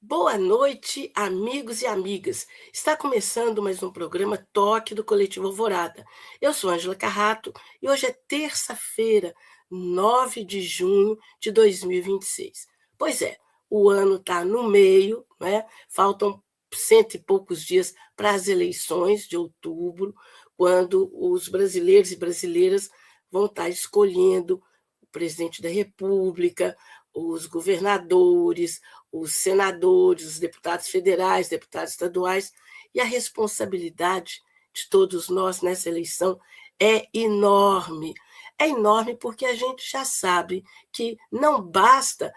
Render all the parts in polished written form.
Boa noite, amigos e amigas. Está começando mais um programa Toque do Coletivo Alvorada. Eu sou Ângela Carrato e hoje é terça-feira, 9 de junho de 2026. Pois é, o ano está no meio, né? Faltam cento e poucos dias para as eleições de outubro, quando os brasileiros e brasileiras vão estar escolhendo o presidente da República, os governadores, os senadores, os deputados federais, deputados estaduais, e a responsabilidade de todos nós nessa eleição é enorme. É enorme porque a gente já sabe que não basta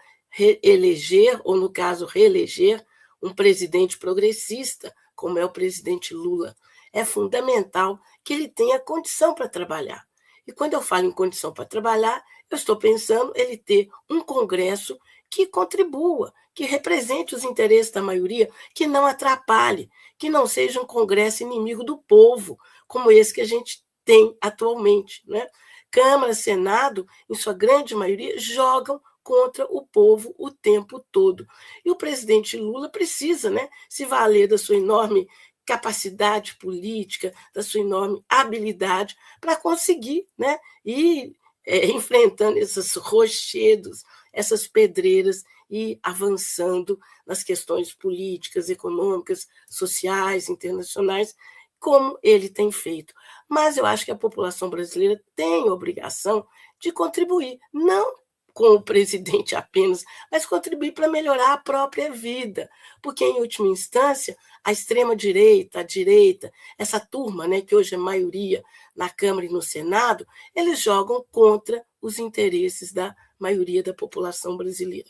eleger, ou no caso, reeleger, um presidente progressista, como é o presidente Lula. É fundamental que ele tenha condição para trabalhar. E quando eu falo em condição para trabalhar, eu estou pensando ele ter um Congresso que contribua, que represente os interesses da maioria, que não atrapalhe, que não seja um Congresso inimigo do povo, como esse que a gente tem atualmente. Né? Câmara, Senado, em sua grande maioria, jogam contra o povo o tempo todo. E o presidente Lula precisa, né, se valer da sua enorme capacidade política, da sua enorme habilidade para conseguir, né, ir enfrentando esses rochedos, essas pedreiras e avançando nas questões políticas, econômicas, sociais, internacionais, como ele tem feito. Mas eu acho que a população brasileira tem a obrigação de contribuir, não com o presidente apenas, mas contribuir para melhorar a própria vida, porque, em última instância, a extrema-direita, a direita, essa turma, né, que hoje é maioria na Câmara e no Senado, eles jogam contra os interesses da maioria da população brasileira.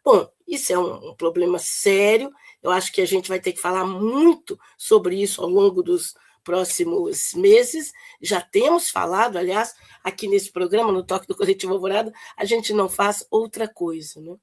Bom, isso é um problema sério, eu acho que a gente vai ter que falar muito sobre isso ao longo dos próximos meses, já temos falado, aliás, aqui nesse programa, no Toque do Coletivo Alvorada, a gente não faz outra coisa, né?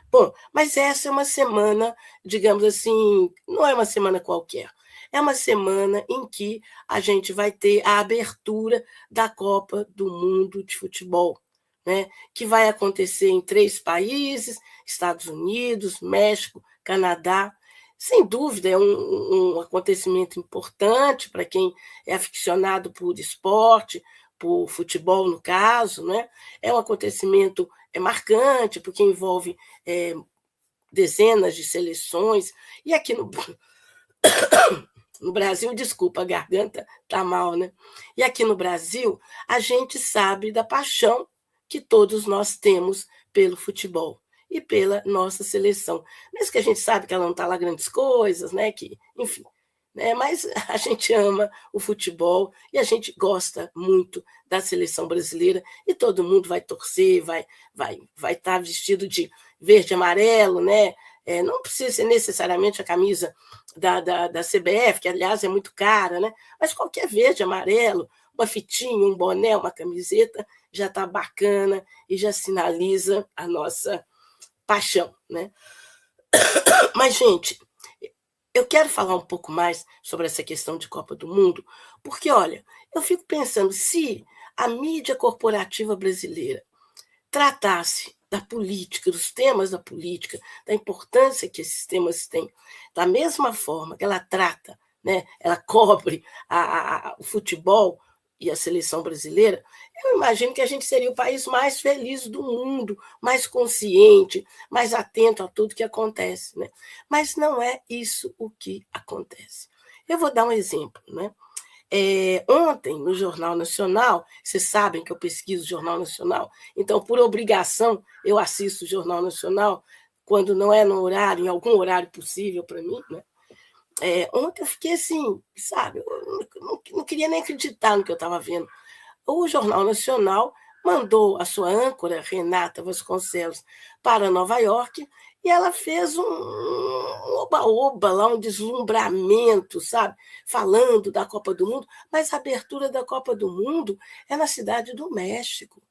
Bom, mas essa é uma semana, digamos assim, não é uma semana qualquer, é uma semana em que a gente vai ter a abertura da Copa do Mundo de Futebol, né, que vai acontecer em 3 países, Estados Unidos, México, Canadá. Sem dúvida, é um acontecimento importante para quem é aficionado por esporte, por futebol, no caso. Né? É um acontecimento marcante, porque envolve dezenas de seleções. E aqui no Brasil, desculpa, a garganta está mal, né? E aqui no Brasil, a gente sabe da paixão que todos nós temos pelo futebol e pela nossa seleção. Mesmo que a gente sabe que ela não está lá grandes coisas, né? Que, enfim, né? Mas a gente ama o futebol e a gente gosta muito da seleção brasileira e todo mundo vai torcer, vai estar vestido de verde e amarelo, né? Não precisa ser necessariamente a camisa da CBF, que aliás é muito cara, né? Mas qualquer verde, amarelo, uma fitinha, um boné, uma camiseta, já está bacana e já sinaliza a nossa paixão. Né? Mas, gente, eu quero falar um pouco mais sobre essa questão de Copa do Mundo, porque, olha, eu fico pensando, se a mídia corporativa brasileira tratasse da política, dos temas da política, da importância que esses temas têm, da mesma forma que ela trata, né, ela cobre o futebol e a seleção brasileira, eu imagino que a gente seria o país mais feliz do mundo, mais consciente, mais atento a tudo que acontece. Né? Mas não é isso o que acontece. Eu vou dar um exemplo. Né? Ontem, no Jornal Nacional, vocês sabem que eu pesquiso o Jornal Nacional, então, por obrigação, eu assisto o Jornal Nacional, quando não é no horário, em algum horário possível para mim. Né? Ontem eu fiquei assim, sabe, eu não queria nem acreditar no que eu estava vendo. O Jornal Nacional mandou a sua âncora, Renata Vasconcelos, para Nova York e ela fez um oba-oba lá, um deslumbramento, sabe? Falando da Copa do Mundo, mas a abertura da Copa do Mundo é na cidade do México.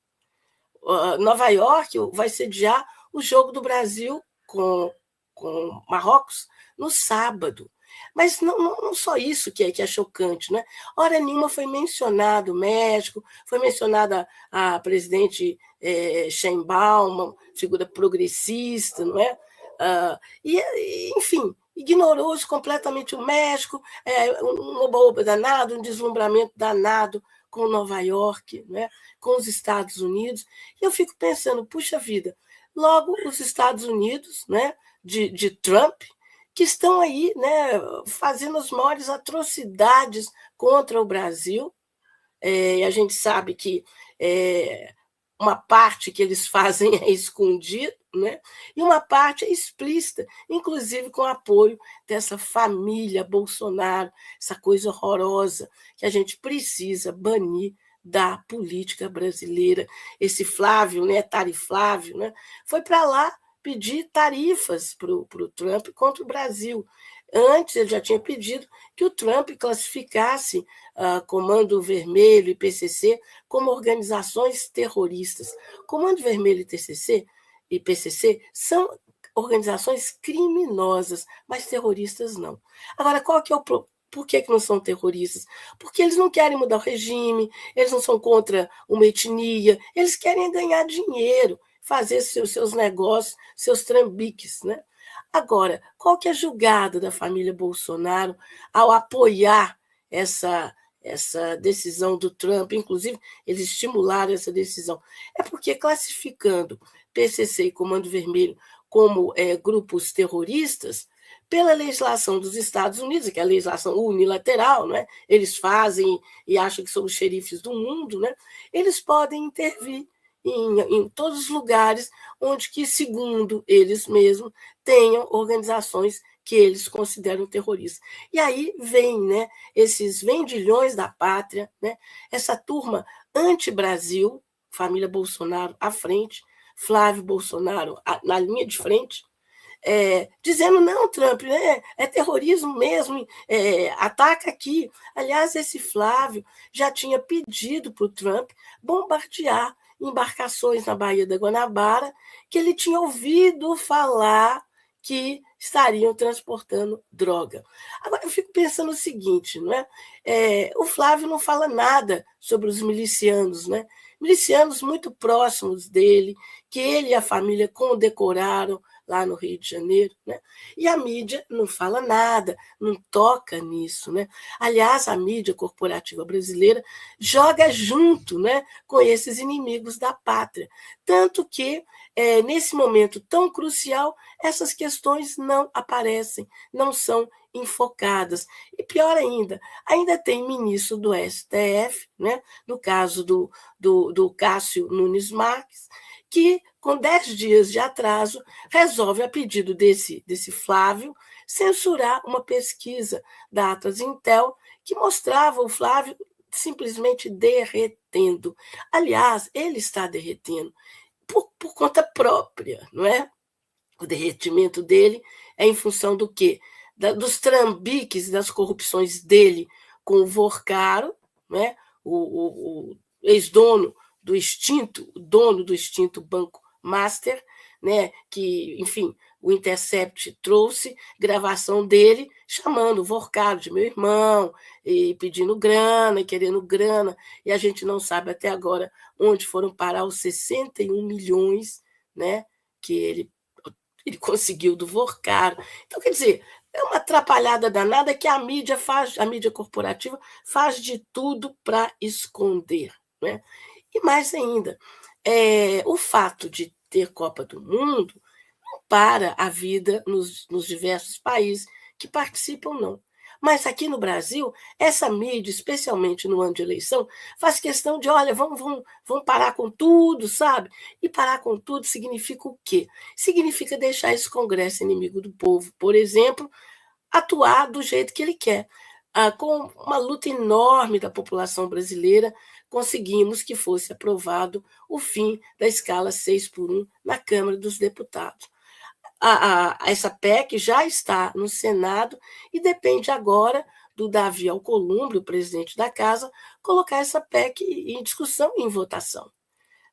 Nova York vai sediar o jogo do Brasil com Marrocos no sábado. Mas não só isso que é chocante. Né? Hora nenhuma foi mencionado o México, foi mencionada a presidente Sheinbaum, uma figura progressista, não é? Enfim, ignorou completamente o México, um oba-oba danado, um deslumbramento danado com Nova York, né, com os Estados Unidos. E eu fico pensando, puxa vida, logo os Estados Unidos, né, de Trump, que estão aí, né, fazendo as maiores atrocidades contra o Brasil. E a gente sabe que uma parte que eles fazem é escondido, né? E uma parte é explícita, inclusive com apoio dessa família Bolsonaro, essa coisa horrorosa que a gente precisa banir da política brasileira. Esse Flávio, né, Tariflávio, né, foi para lá pedir tarifas para o Trump contra o Brasil. Antes, ele já tinha pedido que o Trump classificasse Comando Vermelho e PCC como organizações terroristas. Comando Vermelho e PCC são organizações criminosas, mas terroristas não. Agora, qual que é o por que não são terroristas? Porque eles não querem mudar o regime, eles não são contra uma etnia, eles querem ganhar dinheiro, fazer seus negócios, seus trambiques, né? Agora, qual que é a julgada da família Bolsonaro ao apoiar essa decisão do Trump? Inclusive, eles estimularam essa decisão. É porque, classificando PCC e Comando Vermelho como grupos terroristas, pela legislação dos Estados Unidos, que é a legislação unilateral, né? Eles fazem e acham que são os xerifes do mundo, né? Eles podem intervir em todos os lugares onde que, segundo eles mesmos, tenham organizações que eles consideram terroristas. E aí vem, né, esses vendilhões da pátria, né, essa turma anti-Brasil, família Bolsonaro à frente, Flávio Bolsonaro na linha de frente, dizendo, não, Trump, é terrorismo mesmo, ataca aqui. Aliás, esse Flávio já tinha pedido para o Trump bombardear embarcações na Baía da Guanabara, que ele tinha ouvido falar que estariam transportando droga. Agora, eu fico pensando o seguinte, não é? O Flávio não fala nada sobre os milicianos, né? Milicianos muito próximos dele, que ele e a família condecoraram lá no Rio de Janeiro, né? E a mídia não fala nada, não toca nisso, né? Aliás, a mídia corporativa brasileira joga junto, né, com esses inimigos da pátria, tanto que nesse momento tão crucial essas questões não aparecem, não são enfocadas. E pior ainda tem ministro do STF, né, no caso do Cássio Nunes Marques, que, com 10 dias de atraso, resolve, a pedido desse Flávio, censurar uma pesquisa da Atlas Intel que mostrava o Flávio simplesmente derretendo. Aliás, ele está derretendo por conta própria, não é? O derretimento dele é em função do quê? Dos trambiques, das corrupções dele com o Vorcaro, né? O ex-dono dono do extinto Banco Master, né? Que, enfim, o Intercept trouxe gravação dele chamando o Vorcaro de meu irmão, e pedindo grana, e querendo grana, e a gente não sabe até agora onde foram parar os 61 milhões, né, que ele conseguiu do Vorcaro. Então, quer dizer, é uma atrapalhada danada que a mídia corporativa faz de tudo para esconder, né? E mais ainda, o fato de ter Copa do Mundo não para a vida nos diversos países que participam, não. Mas aqui no Brasil, essa mídia, especialmente no ano de eleição, faz questão de, olha, vamos parar com tudo, sabe? E parar com tudo significa o quê? Significa deixar esse Congresso inimigo do povo, por exemplo, atuar do jeito que ele quer. Com uma luta enorme da população brasileira, conseguimos que fosse aprovado o fim da escala 6x1 na Câmara dos Deputados. Essa PEC já está no Senado e depende agora do Davi Alcolumbre, o presidente da Casa, colocar essa PEC em discussão e em votação.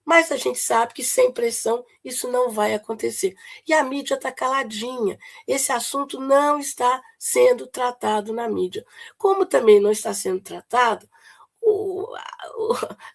Mas a gente sabe que sem pressão isso não vai acontecer. E a mídia está caladinha. Esse assunto não está sendo tratado na mídia. Como também não está sendo tratado,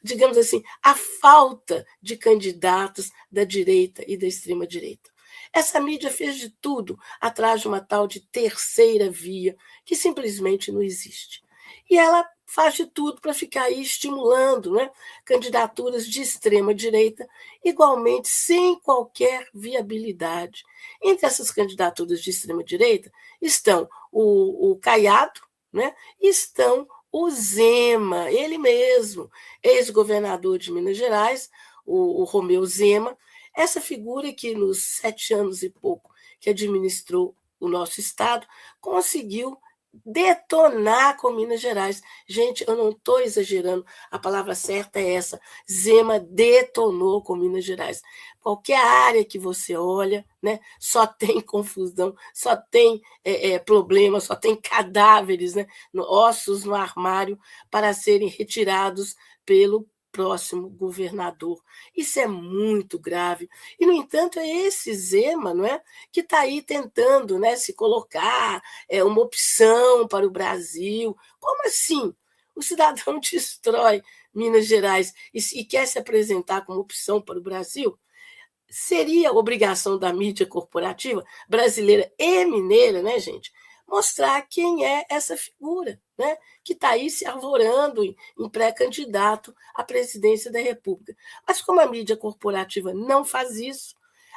digamos assim, a falta de candidatos da direita e da extrema-direita. Essa mídia fez de tudo atrás de uma tal de terceira via, que simplesmente não existe. E ela faz de tudo para ficar aí estimulando, né, candidaturas de extrema-direita, igualmente sem qualquer viabilidade. Entre essas candidaturas de extrema-direita estão o Caiado, né, estão o Zema, ele mesmo, ex-governador de Minas Gerais, o Romeu Zema, essa figura que nos 7 anos e pouco que administrou o nosso Estado, conseguiu detonar com Minas Gerais. Gente, eu não estou exagerando, a palavra certa é essa. Zema detonou com Minas Gerais. Qualquer área que você olha, né, só tem confusão, só tem problema, só tem cadáveres, né, ossos no armário para serem retirados pelo próximo governador. Isso é muito grave. E, no entanto, é esse Zema, não é, que está aí tentando, né, se colocar uma opção para o Brasil. Como assim? O cidadão destrói Minas Gerais e quer se apresentar como opção para o Brasil? Seria obrigação da mídia corporativa brasileira e mineira, né, gente, mostrar quem é essa figura, né, que está aí se arvorando em pré-candidato à presidência da República. Mas como a mídia corporativa não faz isso,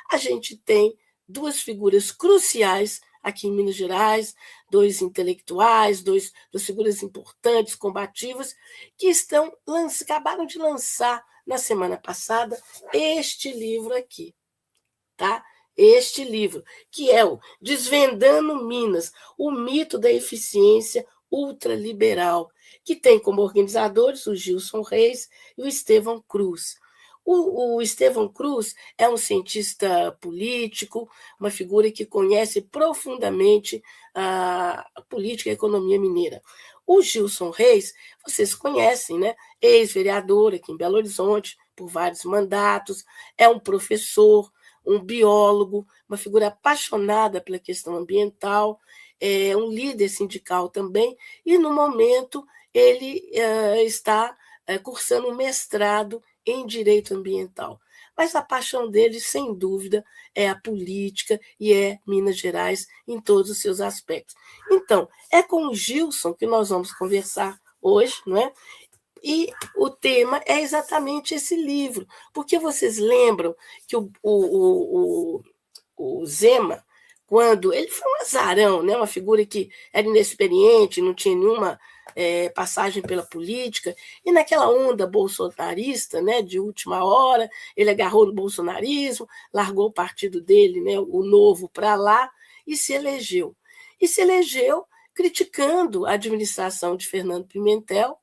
a gente tem duas figuras cruciais aqui em Minas Gerais, dois intelectuais, duas figuras importantes, combativas, que acabaram de lançar na semana passada este livro aqui, tá? Este livro, que é o Desvendando Minas, o mito da eficiência ultraliberal, que tem como organizadores o Gilson Reis e o Estevão Cruz. O Estevão Cruz é um cientista político, uma figura que conhece profundamente a política e a economia mineira. O Gilson Reis, vocês conhecem, né? Ex-vereador aqui em Belo Horizonte, por vários mandatos, é um professor, um biólogo, uma figura apaixonada pela questão ambiental, é um líder sindical também, e, no momento, ele está cursando um mestrado em direito ambiental. Mas a paixão dele, sem dúvida, é a política e é Minas Gerais em todos os seus aspectos. Então, é com o Gilson que nós vamos conversar hoje, não é? E o tema é exatamente esse livro, porque vocês lembram que o Zema, quando ele foi um azarão, né, uma figura que era inexperiente, não tinha nenhuma passagem pela política, e naquela onda bolsonarista, né, de última hora, ele agarrou no bolsonarismo, largou o partido dele, né, o Novo, para lá, e se elegeu. E se elegeu criticando a administração de Fernando Pimentel,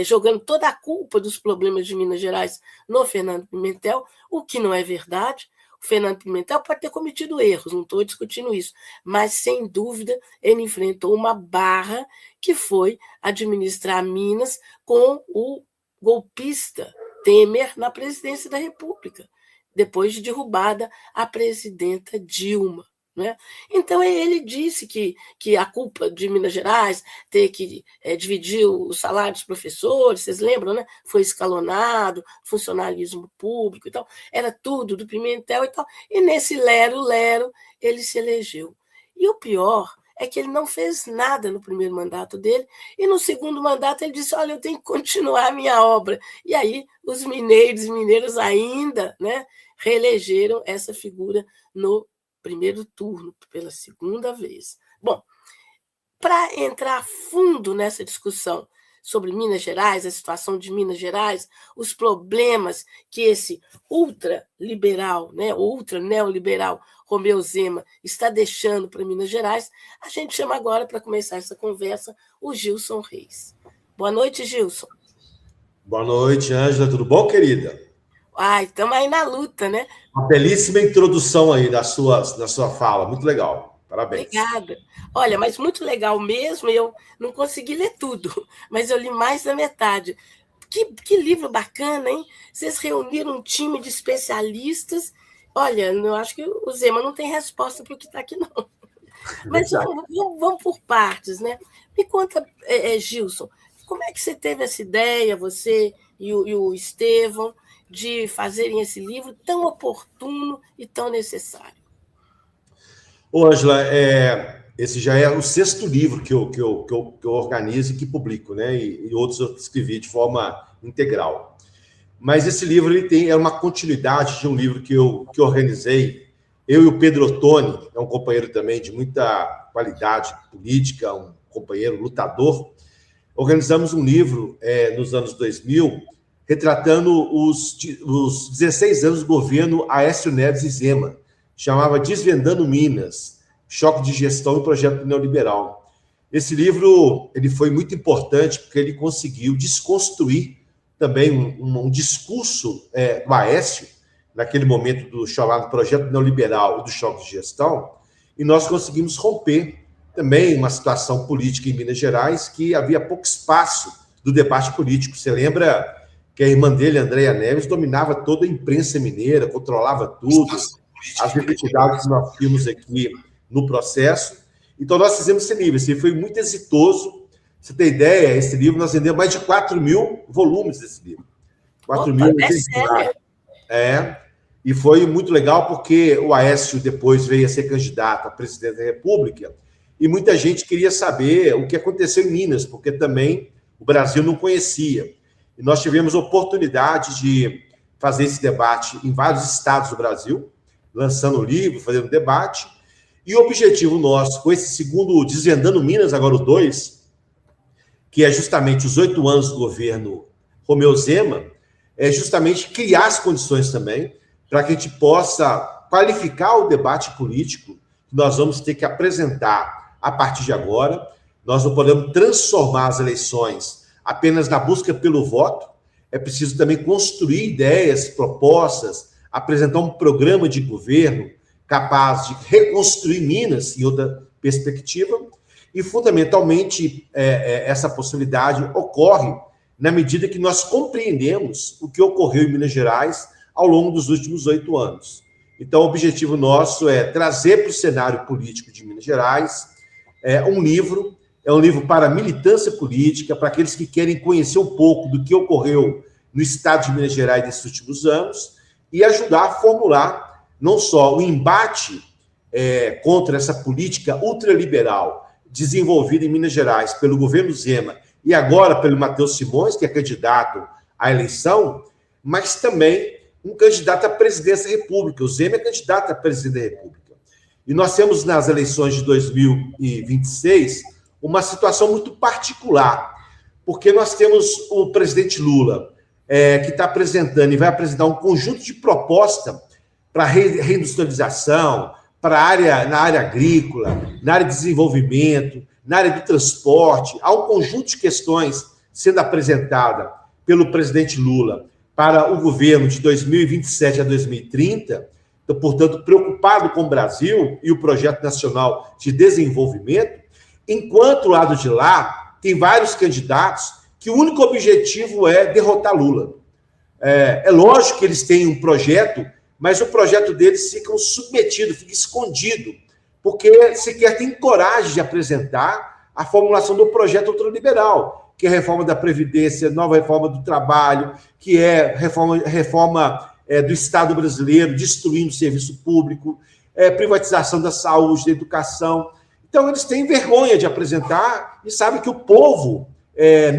jogando toda a culpa dos problemas de Minas Gerais no Fernando Pimentel, o que não é verdade. O Fernando Pimentel pode ter cometido erros, não estou discutindo isso, mas, sem dúvida, ele enfrentou uma barra que foi administrar Minas com o golpista Temer na presidência da República, depois de derrubada a presidenta Dilma. Né? Então, ele disse que a culpa de Minas Gerais ter que dividir o salário dos professores, vocês lembram, né? Foi escalonado, funcionalismo público e tal, era tudo do Pimentel e tal, e nesse lero-lero ele se elegeu. E o pior é que ele não fez nada no primeiro mandato dele, e no segundo mandato ele disse, olha, eu tenho que continuar a minha obra. E aí os mineiros e mineiras ainda, né, reelegeram essa figura no primeiro turno, pela segunda vez. Bom, para entrar a fundo nessa discussão sobre Minas Gerais, a situação de Minas Gerais, os problemas que esse ultraliberal, né, ultra-neoliberal Romeu Zema está deixando para Minas Gerais, a gente chama agora, para começar essa conversa, o Gilson Reis. Boa noite, Gilson. Boa noite, Ângela. Tudo bom, querida? Ai, estamos aí na luta, né? Uma belíssima introdução aí da sua fala. Muito legal. Parabéns. Obrigada. Olha, mas muito legal mesmo, eu não consegui ler tudo, mas eu li mais da metade. Que livro bacana, hein? Vocês reuniram um time de especialistas. Olha, eu acho que o Zema não tem resposta para o que está aqui, não. Mas Verdade. vamos por partes, né? Me conta, Gilson, como é que você teve essa ideia, você e o Estevão, de fazerem esse livro tão oportuno e tão necessário? Ô, Ângela, esse já é o 6º livro que eu organizo e que publico, né? E outros eu escrevi de forma integral. Mas esse livro é uma continuidade de um livro que eu organizei. Eu e o Pedro Ottoni, é um companheiro também de muita qualidade política, um companheiro lutador. Organizamos um livro nos anos 2000, retratando os 16 anos do governo Aécio Neves e Zema. Chamava Desvendando Minas, Choque de Gestão e Projeto Neoliberal. Esse livro ele foi muito importante porque ele conseguiu desconstruir também um discurso do Aécio, naquele momento do chamado Projeto Neoliberal e do Choque de Gestão, e nós conseguimos romper também uma situação política em Minas Gerais que havia pouco espaço do debate político. Você lembra que a irmã dele, Andréa Neves, dominava toda a imprensa mineira, controlava tudo, as dificuldades que nós tínhamos aqui no processo. Então, nós fizemos esse livro. Esse livro foi muito exitoso. Você tem ideia, esse livro, nós vendemos mais de 4.000 volumes desse livro. 4.000 exemplares. E foi muito legal porque o Aécio depois veio a ser candidato a presidente da República e muita gente queria saber o que aconteceu em Minas, porque também o Brasil não conhecia. E nós tivemos a oportunidade de fazer esse debate em vários estados do Brasil, lançando o livro, fazendo debate. E o objetivo nosso, com esse segundo Desvendando Minas, agora o 2, que é justamente os 8 anos do governo Romeu Zema, é justamente criar as condições também para que a gente possa qualificar o debate político que nós vamos ter que apresentar a partir de agora. Nós não podemos transformar as eleições apenas na busca pelo voto, é preciso também construir ideias, propostas, apresentar um programa de governo capaz de reconstruir Minas em outra perspectiva, e, fundamentalmente, essa possibilidade ocorre na medida que nós compreendemos o que ocorreu em Minas Gerais ao longo dos últimos 8 anos. Então, o objetivo nosso é trazer para o cenário político de Minas Gerais um livro para militância política, para aqueles que querem conhecer um pouco do que ocorreu no estado de Minas Gerais nesses últimos anos e ajudar a formular não só o embate contra essa política ultraliberal desenvolvida em Minas Gerais pelo governo Zema e agora pelo Matheus Simões, que é candidato à eleição, mas também um candidato à presidência da República. O Zema é candidato à presidência da República. E nós temos nas eleições de 2026 uma situação muito particular, porque nós temos o presidente Lula, que está apresentando e vai apresentar um conjunto de propostas para reindustrialização, na área agrícola, na área de desenvolvimento, na área do transporte. Há um conjunto de questões sendo apresentada pelo presidente Lula para o governo de 2027 a 2030, então, portanto, preocupado com o Brasil e o Projeto Nacional de Desenvolvimento, enquanto do lado de lá tem vários candidatos que o único objetivo é derrotar Lula. É lógico que eles têm um projeto, mas o projeto deles fica submetido, fica escondido, porque sequer tem coragem de apresentar a formulação do projeto ultraliberal, que é a reforma da Previdência, nova reforma do trabalho, que é reforma do Estado brasileiro, destruindo o serviço público, privatização da saúde, da educação. Então, eles têm vergonha de apresentar e sabem que o povo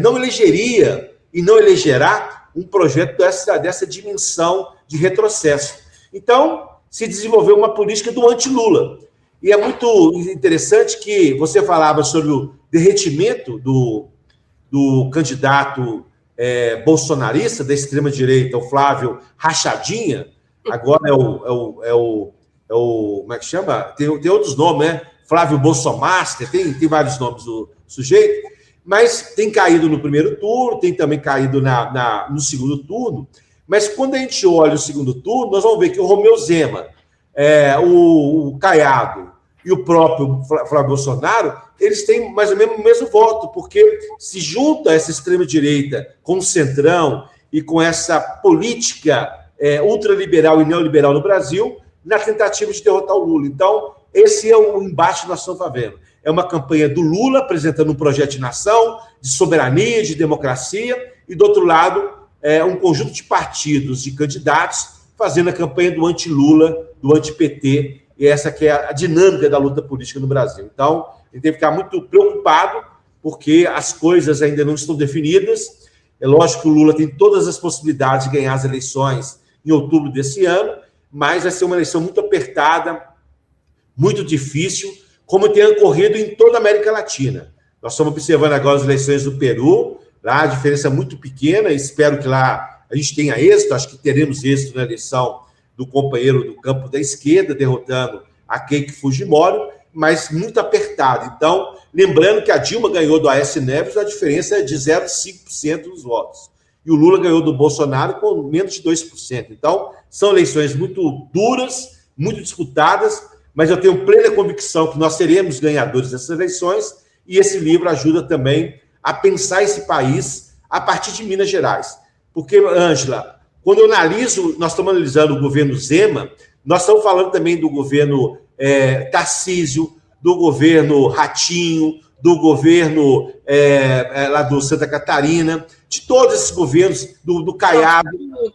não elegeria e não elegerá um projeto dessa dimensão de retrocesso. Então, se desenvolveu uma política do anti-Lula. E é muito interessante que você falava sobre o derretimento do candidato bolsonarista da extrema-direita, o Flávio Rachadinha, agora como é que chama? Tem outros nomes, né? Flávio Bolsomaster, tem vários nomes do sujeito, mas tem caído no primeiro turno, tem também caído no segundo turno, mas quando a gente olha o segundo turno, nós vamos ver que o Romeu Zema, o Caiado e o próprio Flávio Bolsonaro, eles têm mais ou menos o mesmo voto, porque se junta essa extrema-direita com o centrão e com essa política ultraliberal e neoliberal no Brasil, na tentativa de derrotar o Lula. Então, esse é o embate que nós estamos fazendo. É uma campanha do Lula, apresentando um projeto de nação, de soberania, de democracia, e, do outro lado, um conjunto de partidos, de candidatos, fazendo a campanha do anti-Lula, do anti-PT, e essa que é a dinâmica da luta política no Brasil. Então, a gente tem que ficar muito preocupado, porque as coisas ainda não estão definidas. É lógico que o Lula tem todas as possibilidades de ganhar as eleições em outubro desse ano, mas vai ser uma eleição muito apertada, muito difícil, como tem ocorrido em toda a América Latina. Nós estamos observando agora as eleições do Peru, lá a diferença é muito pequena, espero que lá a gente tenha êxito, acho que teremos êxito na eleição do companheiro do campo da esquerda, derrotando a Keiko Fujimori, mas muito apertado. Então, lembrando que a Dilma ganhou do Aécio Neves, a diferença é de 0,5% dos votos. E o Lula ganhou do Bolsonaro com menos de 2%. Então, são eleições muito duras, muito disputadas, mas eu tenho plena convicção que nós seremos ganhadores dessas eleições, e esse livro ajuda também a pensar esse país a partir de Minas Gerais. Porque, Ângela, quando eu analiso, nós estamos analisando o governo Zema, nós estamos falando também do governo Tarcísio, do governo Ratinho, do governo lá do Santa Catarina, de todos esses governos, do Caiado, do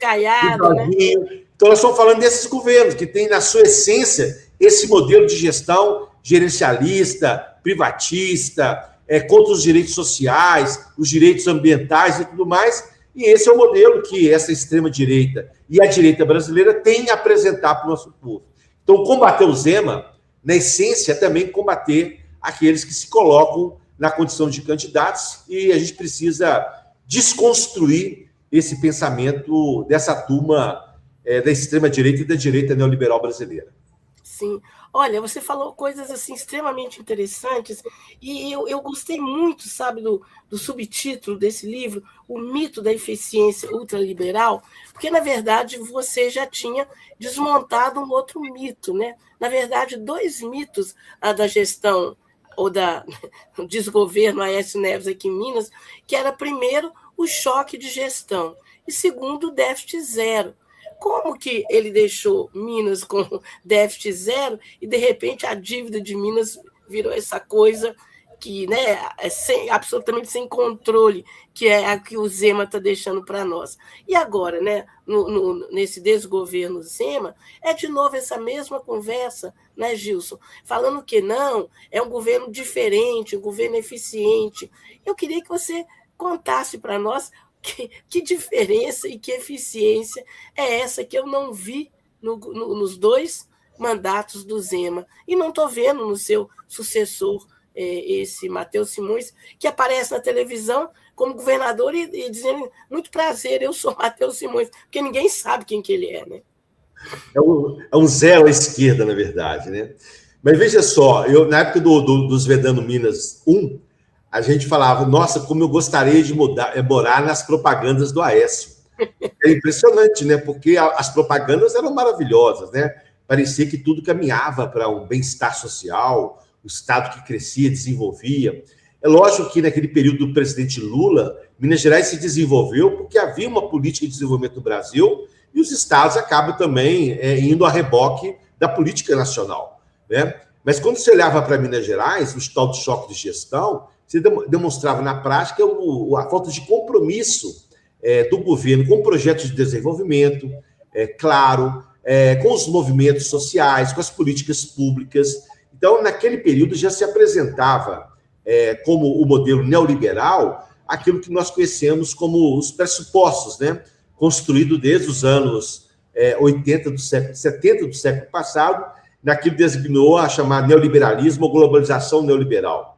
Brasil. Né? Então, nós estamos falando desses governos que têm, na sua essência, esse modelo de gestão gerencialista, privatista, contra os direitos sociais, os direitos ambientais e tudo mais. E esse é o modelo que essa extrema-direita e a direita brasileira têm a apresentar para o nosso povo. Então, combater o Zema, na essência, é também combater aqueles que se colocam na condição de candidatos, e a gente precisa desconstruir esse pensamento dessa turma da extrema-direita e da direita neoliberal brasileira. Sim. Olha, você falou coisas assim extremamente interessantes, e eu gostei muito, sabe, do subtítulo desse livro, O Mito da Eficiência Ultraliberal, porque, na verdade, você já tinha desmontado um outro mito, né? Na verdade, 2 mitos da gestão ou do desgoverno Aécio Neves aqui em Minas, que era, primeiro, o choque de gestão, e segundo, o déficit zero. Como que ele deixou Minas com déficit zero e, de repente, a dívida de Minas virou essa coisa que, né, absolutamente sem controle, que é a que o Zema está deixando para nós. E agora, né, nesse desgoverno Zema, é de novo essa mesma conversa, né, Gilson? Falando que não, é um governo diferente, um governo eficiente. Eu queria que você contasse para nós que diferença e que eficiência é essa que eu não vi nos 2 mandatos do Zema. E não estou vendo no seu sucessor, esse Matheus Simões, que aparece na televisão como governador e dizendo, muito prazer, eu sou Matheus Simões, porque ninguém sabe quem que ele é, né? É um zero à esquerda, na verdade, né? Mas veja só, na época dos Vedando Minas 1, a gente falava, nossa, como eu gostaria de morar nas propagandas do Aécio. É impressionante, né? Porque as propagandas eram maravilhosas, né? Parecia que tudo caminhava para um bem-estar social, o Estado que crescia, desenvolvia. É lógico que naquele período do presidente Lula, Minas Gerais se desenvolveu porque havia uma política de desenvolvimento no Brasil e os estados acabam também indo a reboque da política nacional, né? Mas quando você olhava para Minas Gerais, o tal de choque de gestão, você demonstrava na prática a falta de compromisso do governo com projetos de desenvolvimento, claro, com os movimentos sociais, com as políticas públicas. Então, naquele período já se apresentava como o modelo neoliberal aquilo que nós conhecemos como os pressupostos, né? Construído desde os anos 70 do século passado, naquilo que designou a chamar neoliberalismo ou globalização neoliberal.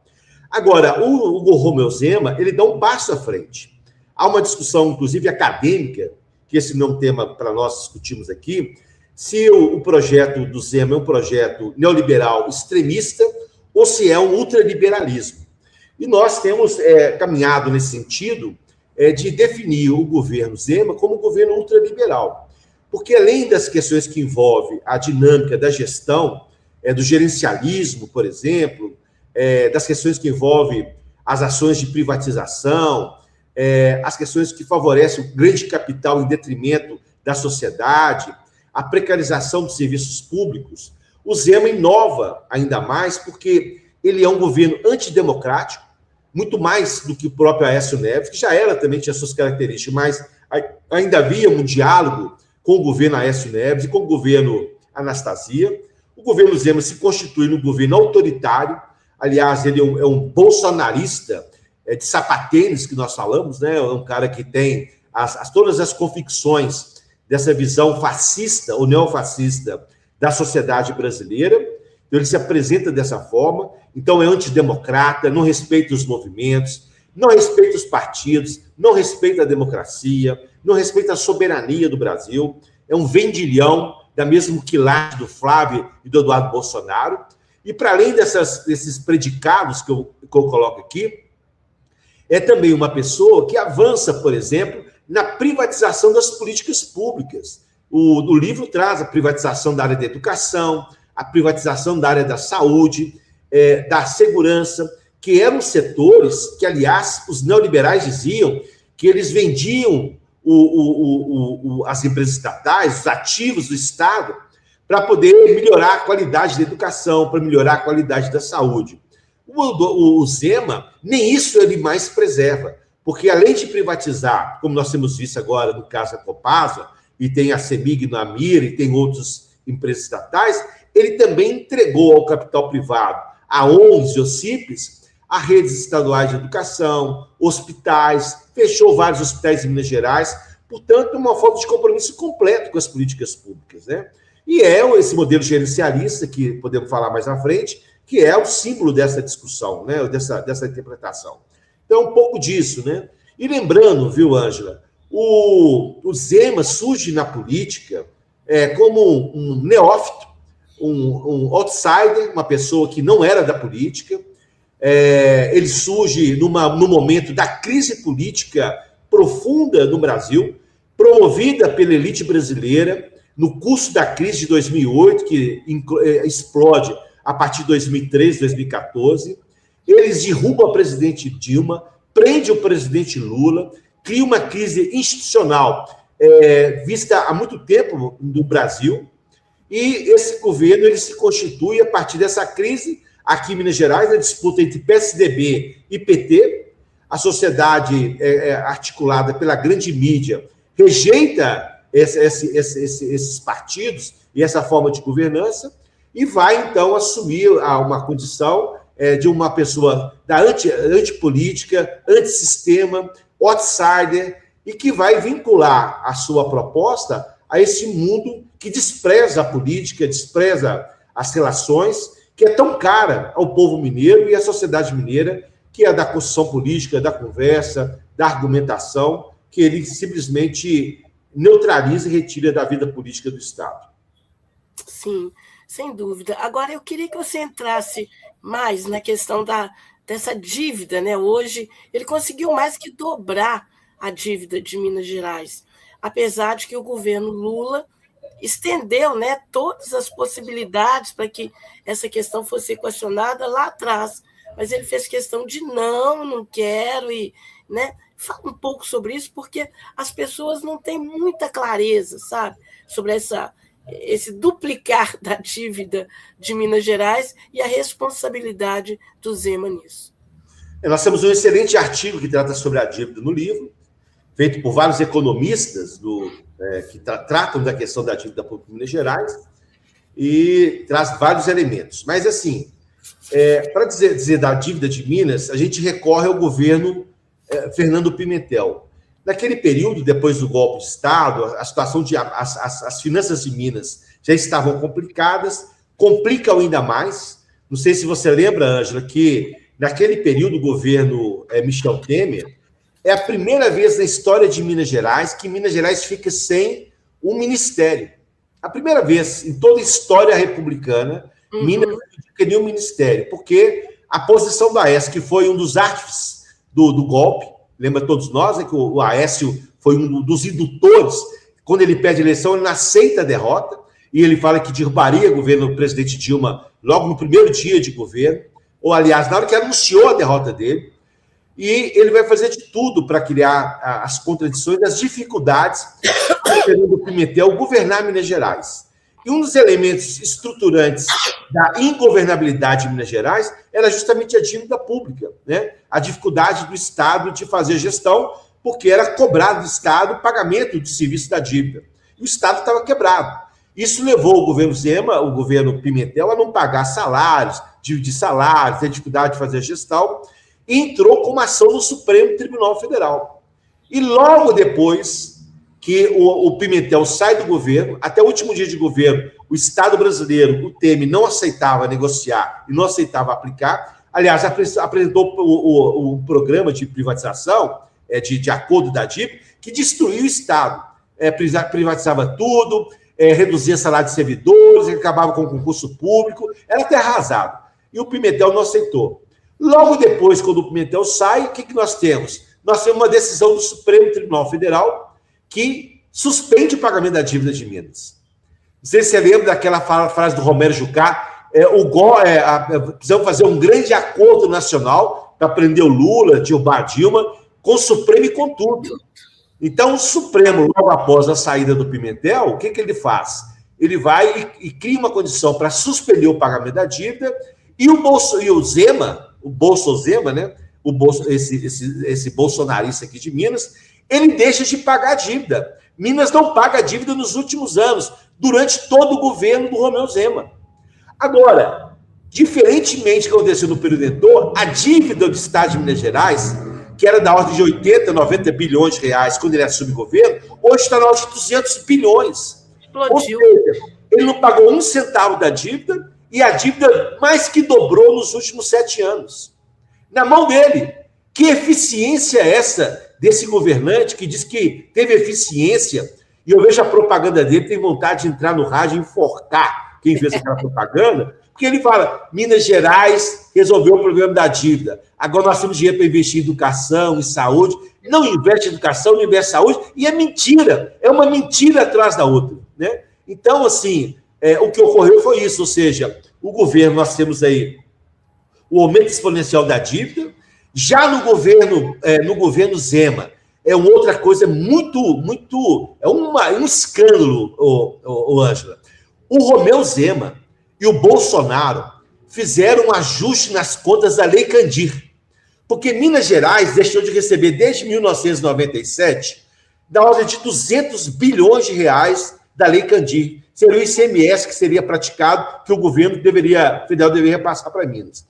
Agora, o Romeu Zema, ele dá um passo à frente. Há uma discussão, inclusive, acadêmica, que esse não é um tema para nós discutirmos aqui, se o projeto do Zema é um projeto neoliberal extremista ou se é um ultraliberalismo. E nós temos caminhado nesse sentido de definir o governo Zema como um governo ultraliberal. Porque, além das questões que envolvem a dinâmica da gestão, do gerencialismo, por exemplo, das questões que envolvem as ações de privatização, as questões que favorecem o grande capital em detrimento da sociedade, a precarização dos serviços públicos, o Zema inova ainda mais porque ele é um governo antidemocrático, muito mais do que o próprio Aécio Neves, que já era também, tinha suas características, mas ainda havia um diálogo com o governo Aécio Neves e com o governo Anastasia. O governo Zema se constitui num governo autoritário. Aliás, ele é um bolsonarista de sapatênis, que nós falamos, né? É um cara que tem todas as convicções dessa visão fascista ou neofascista da sociedade brasileira. Então, ele se apresenta dessa forma. Então, é antidemocrata, não respeita os movimentos, não respeita os partidos, não respeita a democracia, não respeita a soberania do Brasil. É um vendilhão da mesma quilate do Flávio e do Eduardo Bolsonaro. E, para além desses predicados que eu coloco aqui, é também uma pessoa que avança, por exemplo, na privatização das políticas públicas. O livro traz a privatização da área da educação, a privatização da área da saúde, da segurança, que eram setores que, aliás, os neoliberais diziam que eles vendiam as empresas estatais, os ativos do Estado, para poder melhorar a qualidade da educação, para melhorar a qualidade da saúde. O Zema, nem isso ele mais preserva, porque além de privatizar, como nós temos visto agora no caso da Copasa, e tem a CEMIG no Amir, e tem outras empresas estatais, ele também entregou ao capital privado, a ONGs e OCIPs, a redes estaduais de educação, hospitais, fechou vários hospitais em Minas Gerais, portanto, uma falta de compromisso completo com as políticas públicas, né? E esse modelo gerencialista, que podemos falar mais à frente, que é o símbolo dessa discussão, né? Dessa interpretação. Então, um pouco disso, né? E lembrando, viu, Ângela, o Zema surge na política como um neófito, um outsider, uma pessoa que não era da política. Ele surge no momento da crise política profunda no Brasil, promovida pela elite brasileira, no curso da crise de 2008, que explode a partir de 2013, 2014. Eles derrubam a presidente Dilma, prendem o presidente Lula, cria uma crise institucional vista há muito tempo no Brasil, e esse governo ele se constitui a partir dessa crise. Aqui em Minas Gerais, a disputa entre PSDB e PT, a sociedade articulada pela grande mídia rejeita esses partidos e essa forma de governança, e vai, então, assumir uma condição de uma pessoa da antipolítica, antissistema, outsider, e que vai vincular a sua proposta a esse mundo que despreza a política, despreza as relações, que é tão cara ao povo mineiro e à sociedade mineira, que é da construção política, da conversa, da argumentação, que ele simplesmente neutraliza e retira da vida política do Estado. Sim, sem dúvida. Agora, eu queria que você entrasse mais na questão dessa dívida, né? Hoje, ele conseguiu mais que dobrar a dívida de Minas Gerais, apesar de que o governo Lula estendeu, né, todas as possibilidades para que essa questão fosse equacionada lá atrás, mas ele fez questão de não quero, e, né, fala um pouco sobre isso, porque as pessoas não têm muita clareza, sabe, sobre esse duplicar da dívida de Minas Gerais e a responsabilidade do Zema nisso. Nós temos um excelente artigo que trata sobre a dívida no livro, feito por vários economistas que tratam da questão da dívida pública em Minas Gerais, e traz vários elementos. Mas, assim, para dizer da dívida de Minas, a gente recorre ao governo Fernando Pimentel. Naquele período, depois do golpe de Estado, a situação as finanças de Minas já estavam complicadas, complicam ainda mais. Não sei se você lembra, Ângela, que naquele período o governo Michel Temer, é a primeira vez na história de Minas Gerais que Minas Gerais fica sem um ministério. A primeira vez em toda a história republicana, Minas não fica nenhum ministério, porque a posição do Aécio, que foi um dos artífices do golpe, lembra todos nós, que o Aécio foi um dos indutores. Quando ele perde a eleição, ele não aceita a derrota, e ele fala que derrubaria o governo do presidente Dilma logo no primeiro dia de governo, ou, aliás, na hora que anunciou a derrota dele. E ele vai fazer de tudo para criar as contradições, as dificuldades para Fernando Pimentel governar Minas Gerais. E um dos elementos estruturantes da ingovernabilidade de Minas Gerais era justamente a dívida pública, né? A dificuldade do Estado de fazer gestão, porque era cobrado do Estado o pagamento de serviço da dívida. E o Estado estava quebrado. Isso levou o governo Zema, o governo Pimentel, a não pagar salários, dividir salários, ter dificuldade de fazer a gestão, e entrou com uma ação no Supremo Tribunal Federal. E logo depois que o Pimentel sai do governo, até o último dia de governo, o Estado brasileiro, o Temer, não aceitava negociar e não aceitava aplicar. Aliás, apresentou o programa de privatização, de acordo da dívida, que destruiu o Estado. Privatizava tudo, reduzia salário de servidores, acabava com o concurso público, era até arrasado. E o Pimentel não aceitou. Logo depois, quando o Pimentel sai, o que nós temos? Nós temos uma decisão do Supremo Tribunal Federal que suspende o pagamento da dívida de Minas. Não sei se você lembra daquela frase do Romero Jucá, precisamos fazer um grande acordo nacional para prender o Lula, derrubar Dilma, com o Supremo e com tudo. Então, o Supremo, logo após a saída do Pimentel, o que ele faz? Ele vai e cria uma condição para suspender o pagamento da dívida e o Zema, o Bolsozema, né? Esse bolsonarista aqui de Minas, ele deixa de pagar a dívida. Minas não paga a dívida nos últimos anos, durante todo o governo do Romeu Zema. Agora, diferentemente do que aconteceu no período anterior, a dívida do Estado de Minas Gerais, que era da ordem de 80, 90 bilhões de reais quando ele assume o governo, hoje está na ordem de 200 bilhões. Explodiu. Ou seja, ele não pagou um centavo da dívida e a dívida mais que dobrou nos últimos 7 anos. Na mão dele. Que eficiência é essa desse governante que diz que teve eficiência, e eu vejo a propaganda dele, tem vontade de entrar no rádio e enforcar quem fez aquela propaganda, porque ele fala, Minas Gerais resolveu o problema da dívida, agora nós temos dinheiro para investir em educação, em saúde, não investe em educação, não investe em saúde, e é mentira, é uma mentira atrás da outra, né? Então, assim, o que ocorreu foi isso, ou seja, o governo, nós temos aí o aumento exponencial da dívida. Já no governo Zema, é uma outra coisa é um escândalo, Ângela. O Romeu Zema e o Bolsonaro fizeram um ajuste nas contas da Lei Candir, porque Minas Gerais deixou de receber, desde 1997, da ordem de 200 bilhões de reais da Lei Candir. Seria o ICMS que seria praticado, que o governo federal deveria passar para Minas.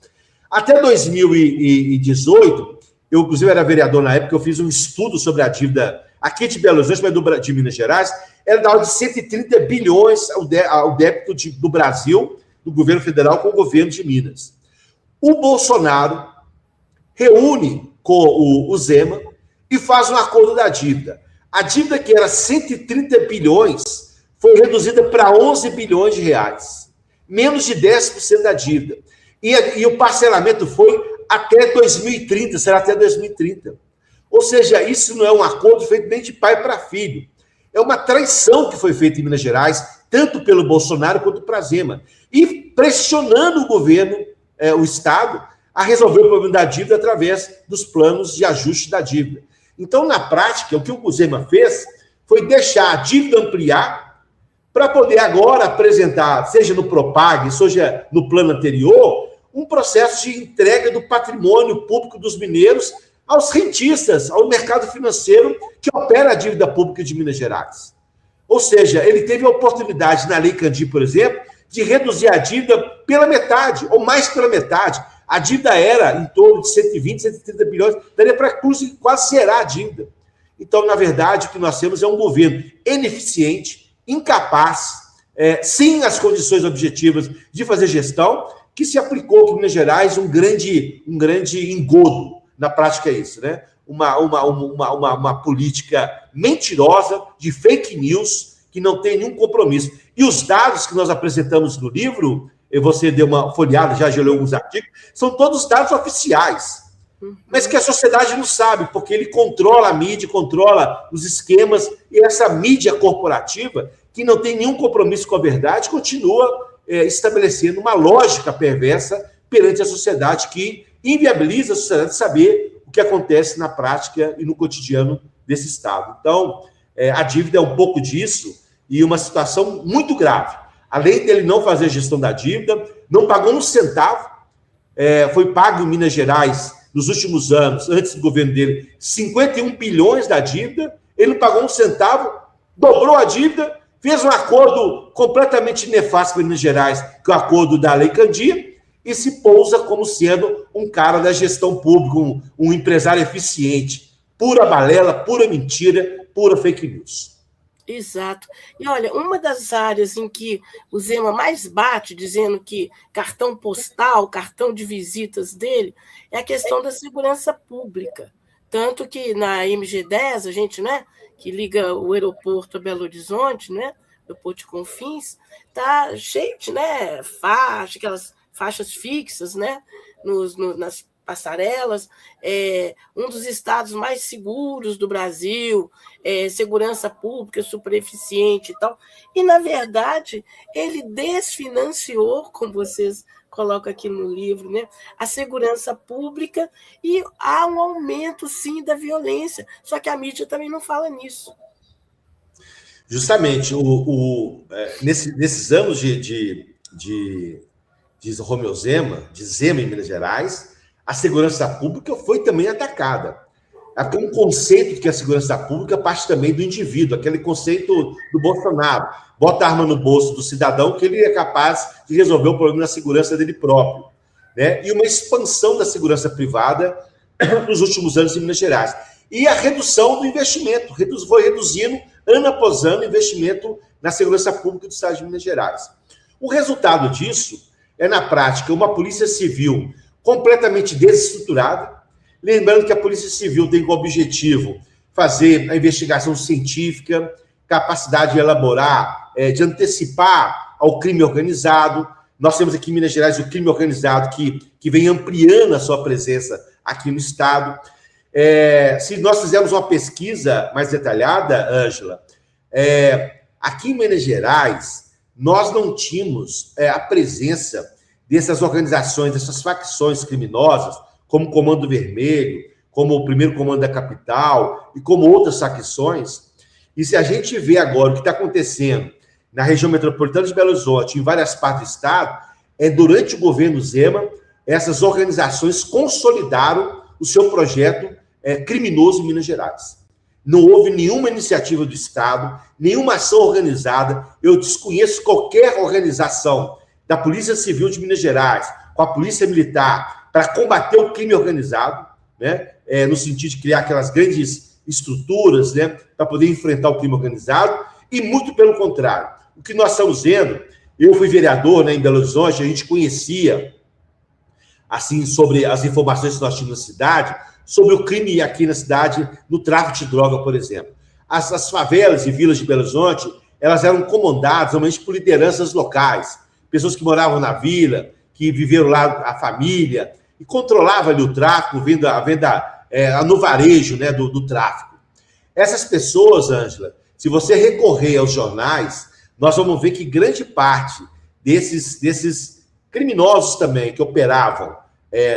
Até 2018, eu, inclusive, era vereador na época, eu fiz um estudo sobre a dívida aqui de Belo Horizonte, mas de Minas Gerais, era da ordem de 130 bilhões ao débito do Brasil, do governo federal, com o governo de Minas. O Bolsonaro reúne com o Zema e faz um acordo da dívida. A dívida que era 130 bilhões foi reduzida para 11 bilhões de reais, menos de 10% da dívida. E o parcelamento foi até 2030, será até 2030. Ou seja, isso não é um acordo feito nem de pai para filho. É uma traição que foi feita em Minas Gerais, tanto pelo Bolsonaro quanto para Zema. E pressionando o governo, o Estado, a resolver o problema da dívida através dos planos de ajuste da dívida. Então, na prática, o que o Zema fez foi deixar a dívida ampliar para poder agora apresentar, seja no Propag, seja no plano anterior, um processo de entrega do patrimônio público dos mineiros aos rentistas, ao mercado financeiro que opera a dívida pública de Minas Gerais. Ou seja, ele teve a oportunidade, na Lei Candir, por exemplo, de reduzir a dívida pela metade, ou mais pela metade. A dívida era em torno de 120, 130 bilhões, daria para quase zerar a dívida. Então, na verdade, o que nós temos é um governo ineficiente, incapaz, sem as condições objetivas de fazer gestão, que se aplicou aqui em Minas Gerais um grande engodo. Na prática é isso, né? Uma política mentirosa de fake news que não tem nenhum compromisso. E os dados que nós apresentamos no livro, você deu uma folheada, já leu alguns artigos, são todos dados oficiais, mas que a sociedade não sabe, porque ele controla a mídia, controla os esquemas, e essa mídia corporativa, que não tem nenhum compromisso com a verdade, continua estabelecendo uma lógica perversa perante a sociedade que inviabiliza a sociedade saber o que acontece na prática e no cotidiano desse Estado. Então, a dívida é um pouco disso e uma situação muito grave. Além dele não fazer a gestão da dívida, não pagou um centavo, foi pago em Minas Gerais, nos últimos anos, antes do governo dele, 51 bilhões da dívida, ele não pagou um centavo, dobrou a dívida, fez um acordo completamente nefasto para Minas Gerais, que é o acordo da Lei Candir, e se pousa como sendo um cara da gestão pública, um empresário eficiente. Pura balela, pura mentira, pura fake news. Exato. E olha, uma das áreas em que o Zema mais bate, dizendo que cartão postal, cartão de visitas dele, é a questão da segurança pública. Tanto que na MG10, a gente, né, que liga o aeroporto a Belo Horizonte, né, o aeroporto de Confins, tá cheio de, né, aquelas faixas fixas, né, nas passarelas, um dos estados mais seguros do Brasil, segurança pública super eficiente e tal. E, na verdade, ele desfinanciou, como vocês colocam aqui no livro, né, a segurança pública, e há um aumento, sim, da violência. Só que a mídia também não fala nisso. Justamente, nesses anos de Romeu Zema, de Zema em Minas Gerais, a segurança pública foi também atacada. Há um conceito que a segurança pública parte também do indivíduo, aquele conceito do Bolsonaro. Bota a arma no bolso do cidadão que ele é capaz de resolver o problema da segurança dele próprio. Né? E uma expansão da segurança privada nos últimos anos em Minas Gerais. E a redução do investimento. Foi reduzindo, ano após ano, o investimento na segurança pública do estado de Minas Gerais. O resultado disso é, na prática, uma polícia civil completamente desestruturada. Lembrando que a Polícia Civil tem como objetivo fazer a investigação científica, capacidade de elaborar, de antecipar ao crime organizado. Nós temos aqui em Minas Gerais o crime organizado que vem ampliando a sua presença aqui no estado. Se nós fizermos uma pesquisa mais detalhada, Ângela, aqui em Minas Gerais, nós não tínhamos a presença dessas organizações, dessas facções criminosas, como o Comando Vermelho, como o Primeiro Comando da Capital e como outras facções. E se a gente vê agora o que está acontecendo na região metropolitana de Belo Horizonte, em várias partes do estado, durante o governo Zema, essas organizações consolidaram o seu projeto criminoso em Minas Gerais. Não houve nenhuma iniciativa do Estado, nenhuma ação organizada. Eu desconheço qualquer organização da Polícia Civil de Minas Gerais, com a Polícia Militar, para combater o crime organizado, né? No sentido de criar aquelas grandes estruturas, né, para poder enfrentar o crime organizado, e muito pelo contrário. O que nós estamos vendo, eu fui vereador, né, em Belo Horizonte, a gente conhecia, assim, sobre as informações que nós tínhamos na cidade, sobre o crime aqui na cidade, no tráfico de droga, por exemplo. As favelas e vilas de Belo Horizonte, elas eram comandadas, normalmente, por lideranças locais, pessoas que moravam na vila, que viveram lá a família, e controlava ali o tráfico, a venda no varejo, né, do tráfico. Essas pessoas, Ângela, se você recorrer aos jornais, nós vamos ver que grande parte desses criminosos também, que operavam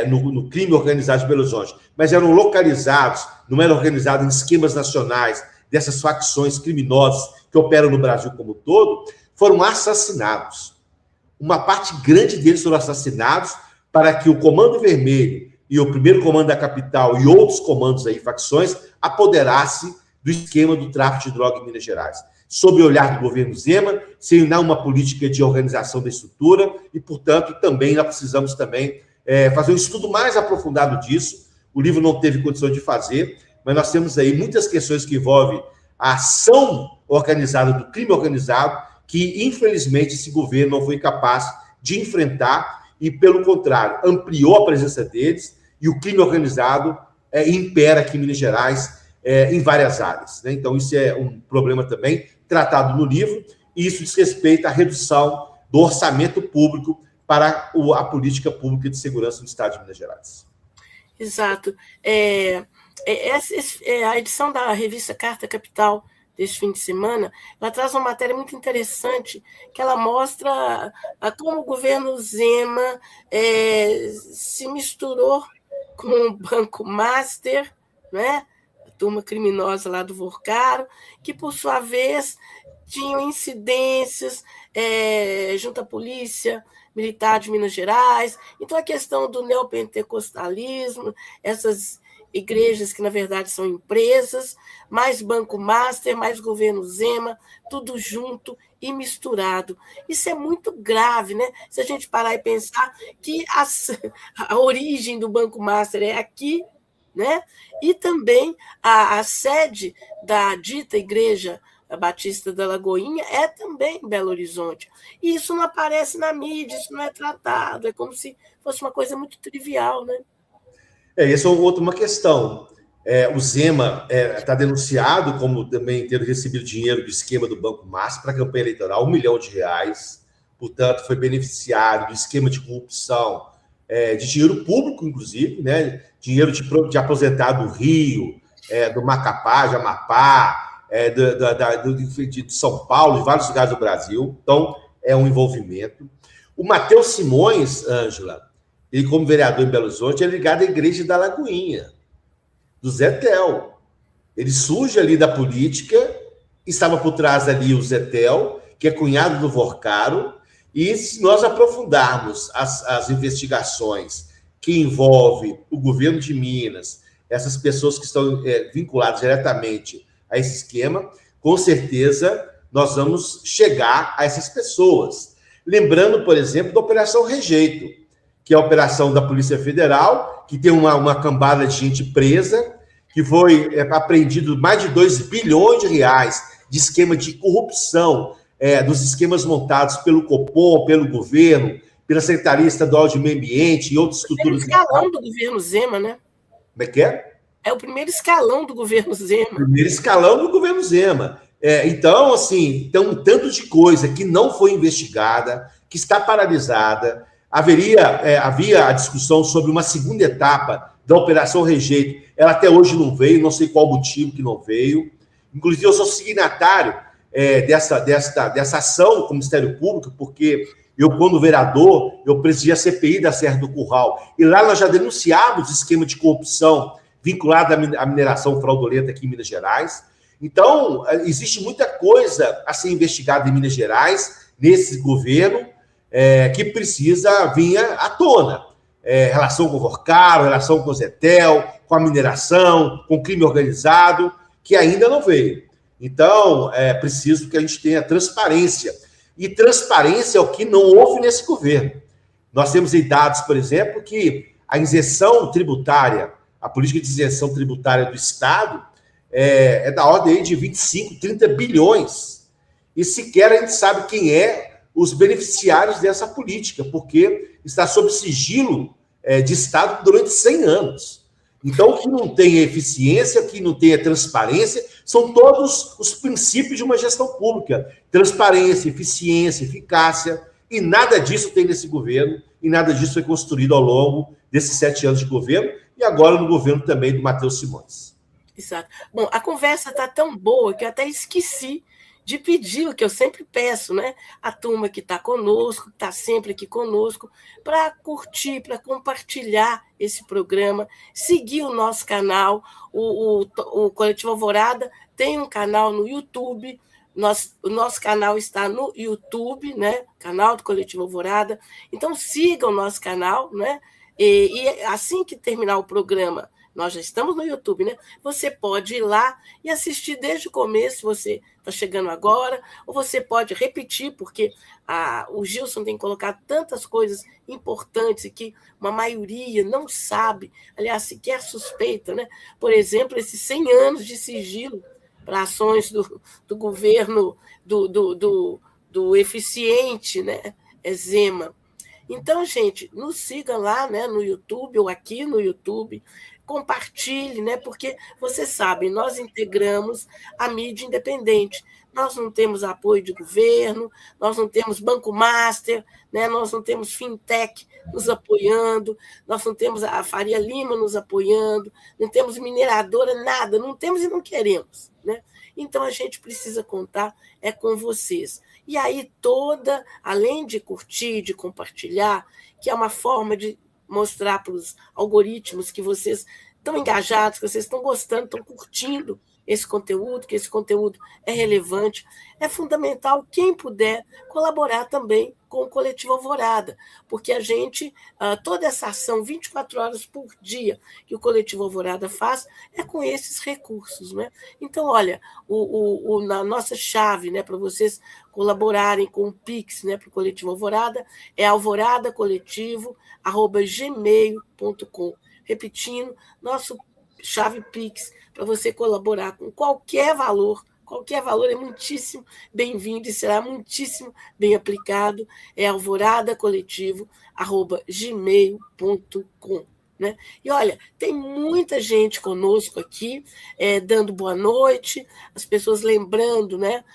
no crime organizado de Belo Horizonte, mas eram localizados, não eram organizados em esquemas nacionais, dessas facções criminosas que operam no Brasil como um todo, foram assassinados. Uma parte grande deles foram assassinados para que o Comando Vermelho e o Primeiro Comando da Capital e outros comandos aí, facções, apoderassem do esquema do tráfico de droga em Minas Gerais. Sob o olhar do governo Zema, sem uma política de organização da estrutura e, portanto, também nós precisamos também fazer um estudo mais aprofundado disso. O livro não teve condição de fazer, mas nós temos aí muitas questões que envolvem a ação organizada do crime organizado, que, infelizmente, esse governo não foi capaz de enfrentar e, pelo contrário, ampliou a presença deles e o crime organizado impera aqui em Minas Gerais em várias áreas. Né? Então, isso é um problema também tratado no livro, e isso diz respeito à redução do orçamento público para a política pública de segurança do Estado de Minas Gerais. Exato. A edição da revista Carta Capital deste fim de semana, ela traz uma matéria muito interessante, que ela mostra como o governo Zema se misturou com o Banco Master, né? A turma criminosa lá do Vorcaro, que, por sua vez, tinham incidências junto à Polícia Militar de Minas Gerais. Então, a questão do neopentecostalismo, essas igrejas que, na verdade, são empresas, mais Banco Master, mais governo Zema, tudo junto e misturado. Isso é muito grave, né? Se a gente parar e pensar que a origem do Banco Master é aqui, né? E também a sede da dita Igreja Batista da Lagoinha é também em Belo Horizonte. E isso não aparece na mídia, isso não é tratado, é como se fosse uma coisa muito trivial, né? Essa é uma questão. O Zema está denunciado como também tendo recebido dinheiro do esquema do Banco Master para a campanha eleitoral, R$ 1 milhão, portanto, foi beneficiário do esquema de corrupção, de dinheiro público, inclusive, né? Dinheiro de aposentado do Rio, do Macapá, de Amapá, de São Paulo, de vários lugares do Brasil. Então, é um envolvimento. O Matheus Simões, Ângela, ele, como vereador em Belo Horizonte, é ligado à Igreja da Lagoinha, do Zé Tel. Ele surge ali da política, estava por trás ali o Zé Tel, que é cunhado do Vorcaro, e se nós aprofundarmos as investigações que envolvem o governo de Minas, essas pessoas que estão vinculadas diretamente a esse esquema, com certeza nós vamos chegar a essas pessoas. Lembrando, por exemplo, da Operação Rejeito, que é a operação da Polícia Federal, que tem uma cambada de gente presa, que foi apreendido mais de 2 bilhões de reais de esquema de corrupção, dos esquemas montados pelo Copom, pelo governo, pela Secretaria Estadual de Meio Ambiente e outras estruturas. É o primeiro escalão do governo Zema, né? Como é que é? É o primeiro escalão do governo Zema. Primeiro escalão do governo Zema. Então, assim, tem um tanto de coisa que não foi investigada, que está paralisada. Havia a discussão sobre uma segunda etapa da Operação Rejeito. Ela até hoje não veio, não sei qual o motivo que não veio. Inclusive, eu sou signatário dessa ação com o Ministério Público, porque eu, quando vereador, eu presidi a CPI da Serra do Curral. E lá nós já denunciávamos esquema de corrupção vinculado à mineração fraudulenta aqui em Minas Gerais. Então, existe muita coisa a ser investigada em Minas Gerais, nesse governo, que precisa vir à tona. Relação com o Vorcaro, relação com o Zetel, com a mineração, com o crime organizado, que ainda não veio. Então, é preciso que a gente tenha transparência. E transparência é o que não houve nesse governo. Nós temos dados, por exemplo, que a isenção tributária, a política de isenção tributária do Estado é da ordem de 25, 30 bilhões. E sequer a gente sabe quem os beneficiários dessa política, porque está sob sigilo de Estado durante 100 anos. Então, o que não tem eficiência, o que não tem transparência, são todos os princípios de uma gestão pública. Transparência, eficiência, eficácia, e nada disso tem nesse governo, e nada disso foi construído ao longo desses 7 anos de governo, e agora no governo também do Matheus Simões. Exato. Bom, a conversa está tão boa que eu até esqueci de pedir o que eu sempre peço, né? A turma que está conosco, que está sempre aqui conosco, para curtir, para compartilhar esse programa, seguir o nosso canal. O Coletivo Alvorada tem um canal no YouTube. O nosso canal está no YouTube, né? Canal do Coletivo Alvorada. Então, siga o nosso canal, né? E assim que terminar o programa, nós já estamos no YouTube, né? Você pode ir lá e assistir desde o começo, se você está chegando agora, ou você pode repetir, porque o Gilson tem colocado tantas coisas importantes e que uma maioria não sabe, aliás, sequer suspeita, né? Por exemplo, esses 100 anos de sigilo para ações do governo, do eficiente, né? Zema. Então, gente, nos siga lá, né, no YouTube ou aqui no YouTube, compartilhe, né, porque vocês sabem, nós integramos a mídia independente. Nós não temos apoio de governo, nós não temos Banco Master, né, nós não temos Fintech nos apoiando, nós não temos a Faria Lima nos apoiando, não temos mineradora, nada, não temos e não queremos, né? Então, a gente precisa contar com vocês. E aí, além de curtir, de compartilhar, que é uma forma de mostrar para os algoritmos que vocês estão engajados, que vocês estão gostando, estão curtindo, esse conteúdo, que esse conteúdo é relevante. É fundamental quem puder colaborar também com o Coletivo Alvorada, porque a gente, toda essa ação 24 horas por dia que o Coletivo Alvorada faz é com esses recursos, né? Então, olha, na nossa chave, né, para vocês colaborarem com o Pix, né, para o Coletivo Alvorada, é alvoradacoletivo@gmail.com. Repetindo, nosso chave Pix para você colaborar com qualquer valor é muitíssimo bem-vindo e será muitíssimo bem aplicado. É alvoradacoletivo@gmail.com. Né? E olha, tem muita gente conosco aqui, dando boa noite, as pessoas lembrando, né,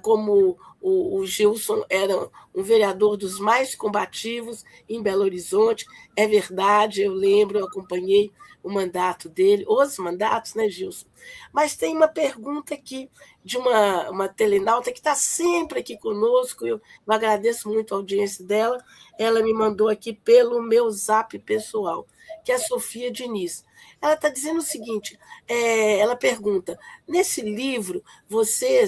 como o Gilson era um vereador dos mais combativos em Belo Horizonte. É verdade, eu lembro, eu acompanhei o mandato dele, os mandatos, né, Gilson? Mas tem uma pergunta aqui de uma telenauta que está sempre aqui conosco, eu agradeço muito a audiência dela, ela me mandou aqui pelo meu zap pessoal, que é a Sofia Diniz. Ela está dizendo o seguinte, ela pergunta, nesse livro, você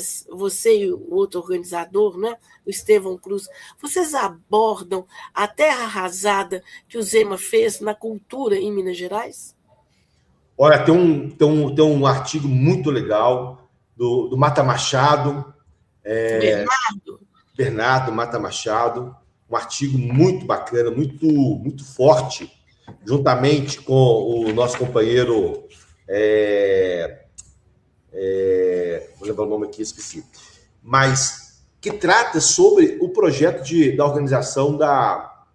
e o outro organizador, né, o Estevão Cruz, vocês abordam a terra arrasada que o Zema fez na cultura em Minas Gerais? Olha, tem um artigo muito legal do Mata Machado, Bernardo Mata Machado, um artigo muito bacana, muito forte, juntamente com o nosso companheiro, vou lembrar o nome aqui, esqueci, mas que trata sobre o projeto da organização da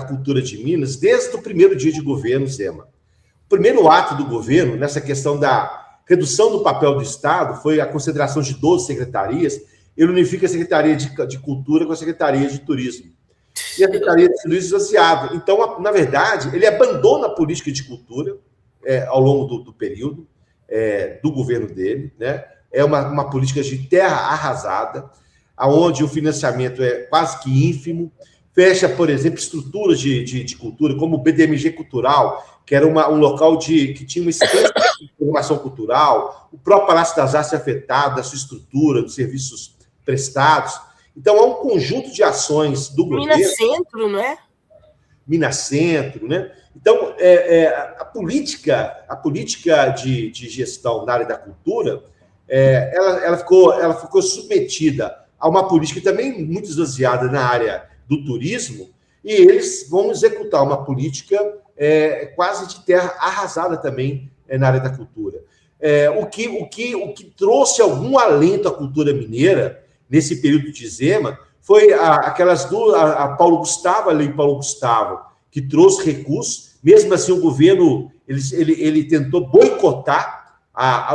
cultura de Minas desde o primeiro dia de governo, Zema. O primeiro ato do governo, nessa questão da redução do papel do Estado, foi a concentração de 12 secretarias. Ele unifica a Secretaria de Cultura com a Secretaria de Turismo. E a Secretaria de Turismo associada. Então, na verdade, ele abandona a política de cultura ao longo do período do governo dele. Né? É uma política de terra arrasada, onde o financiamento é quase que ínfimo. Fecha, por exemplo, estruturas de cultura, como o BDMG Cultural, que era um local que tinha uma extensa formação cultural, o próprio Palácio das Artes afetado, da sua estrutura, dos serviços prestados. Então, há um conjunto de ações do governo. Minas Centro, não é? Minas Centro, né? Então, a política de gestão na área da cultura, ela ficou submetida a uma política também muito esvaziada na área do turismo, e eles vão executar uma política quase de terra arrasada também na área da cultura. O que trouxe algum alento à cultura mineira nesse período de Zema foi aquelas duas, a Paulo Gustavo, a Lei Paulo Gustavo, que trouxe recursos. Mesmo assim, o governo ele tentou boicotar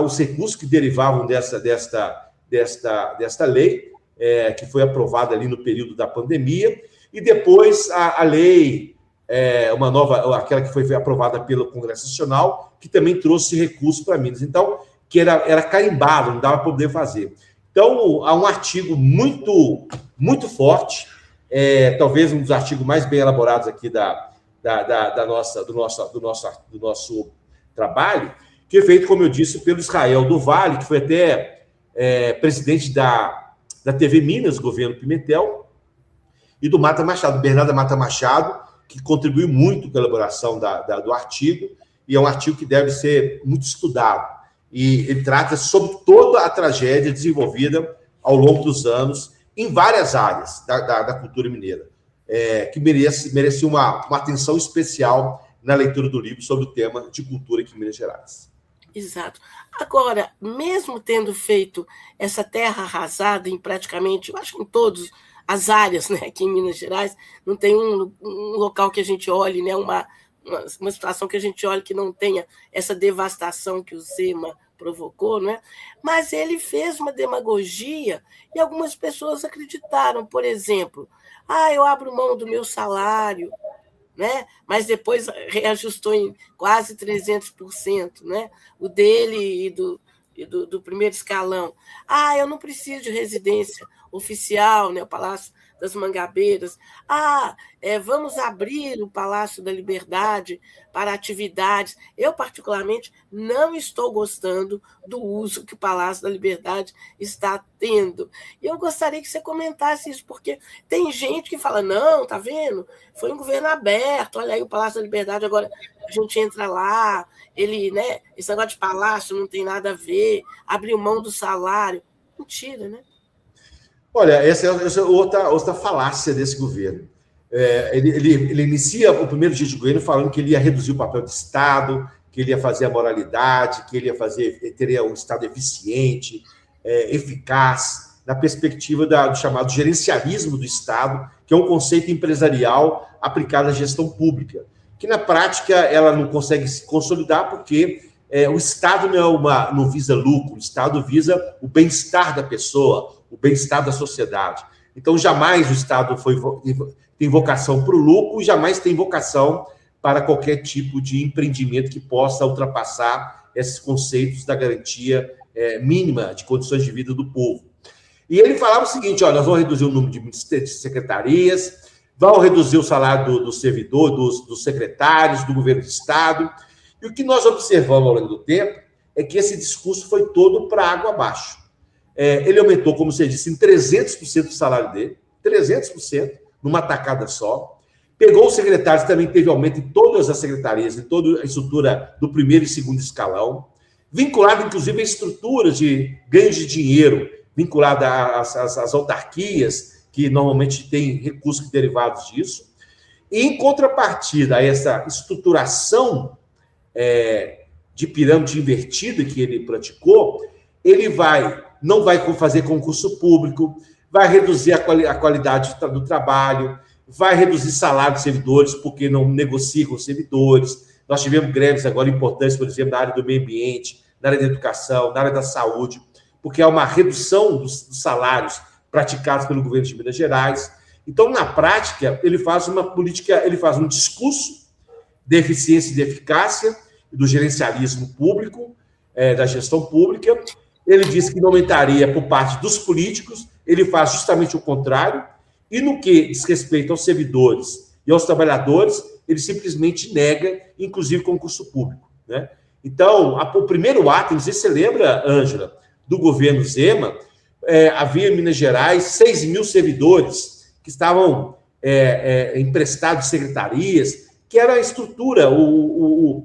os recursos que derivavam desta lei, que foi aprovada ali no período da pandemia, e depois a lei, uma nova, aquela que foi aprovada pelo Congresso Nacional, que também trouxe recursos para Minas. Então, que era carimbado, não dava para poder fazer. Então, há um artigo muito, muito forte, talvez um dos artigos mais bem elaborados aqui do nosso trabalho, que é feito, como eu disse, pelo Israel do Vale, que foi até presidente da TV Minas, governo Pimentel, e do Mata Machado, Bernardo Mata Machado, que contribuiu muito com a elaboração do artigo, e é um artigo que deve ser muito estudado. E ele trata sobre toda a tragédia desenvolvida ao longo dos anos em várias áreas da cultura mineira, que merece uma atenção especial na leitura do livro sobre o tema de cultura aqui em Minas Gerais. Exato. Agora, mesmo tendo feito essa terra arrasada em praticamente, eu acho que em todas as áreas, né, aqui em Minas Gerais, não tem um local que a gente olhe, né, uma situação que a gente olhe que não tenha essa devastação que o Zema provocou, não é? Mas ele fez uma demagogia e algumas pessoas acreditaram. Por exemplo, eu abro mão do meu salário, né? Mas depois reajustou em quase 300%, né? O dele e do primeiro escalão. Eu não preciso de residência oficial, né? O Palácio das Mangabeiras. Vamos abrir o Palácio da Liberdade para atividades. Eu, particularmente, não estou gostando do uso que o Palácio da Liberdade está tendo. E eu gostaria que você comentasse isso, porque tem gente que fala, não, tá vendo? Foi um governo aberto, olha aí o Palácio da Liberdade, agora a gente entra lá, esse negócio de palácio não tem nada a ver, abriu mão do salário. Mentira, né? Olha, essa é outra falácia desse governo. Ele inicia o primeiro dia de governo falando que ele ia reduzir o papel do Estado, que ele ia fazer a moralidade, que ele teria um Estado eficiente, eficaz, na perspectiva do chamado gerencialismo do Estado, que é um conceito empresarial aplicado à gestão pública, que na prática ela não consegue se consolidar porque o Estado não visa lucro, o Estado visa o bem-estar da pessoa, o bem-estar da sociedade. Então, jamais o Estado tem vocação para o lucro e jamais tem vocação para qualquer tipo de empreendimento que possa ultrapassar esses conceitos da garantia mínima de condições de vida do povo. E ele falava o seguinte, nós vamos reduzir o número de secretarias, vamos reduzir o salário do servidor, dos secretários, do governo do Estado. E o que nós observamos ao longo do tempo é que esse discurso foi todo para água abaixo. Ele aumentou, como você disse, em 300% o salário dele, 300%, numa tacada só. Pegou os secretários, também teve aumento em todas as secretarias, em toda a estrutura do primeiro e segundo escalão, vinculado, inclusive, a estruturas de ganhos de dinheiro, vinculada às autarquias, que normalmente têm recursos derivados disso. E, em contrapartida a essa estruturação de pirâmide invertida que ele praticou, ele não vai fazer concurso público, vai reduzir a qualidade do trabalho, vai reduzir salário dos servidores, porque não negocia com os servidores. Nós tivemos greves agora importantes, por exemplo, na área do meio ambiente, na área da educação, na área da saúde, porque há uma redução dos salários praticados pelo governo de Minas Gerais. Então, na prática, ele faz uma política, ele faz um discurso de eficiência e de eficácia do gerencialismo público, da gestão pública. Ele diz que não aumentaria por parte dos políticos, ele faz justamente o contrário, e no que diz respeito aos servidores e aos trabalhadores, ele simplesmente nega, inclusive, concurso público, né? Então, o primeiro ato, não sei se você lembra, Ângela, do governo Zema, havia em Minas Gerais 6 mil servidores que estavam emprestados de secretarias, que era a estrutura, vamos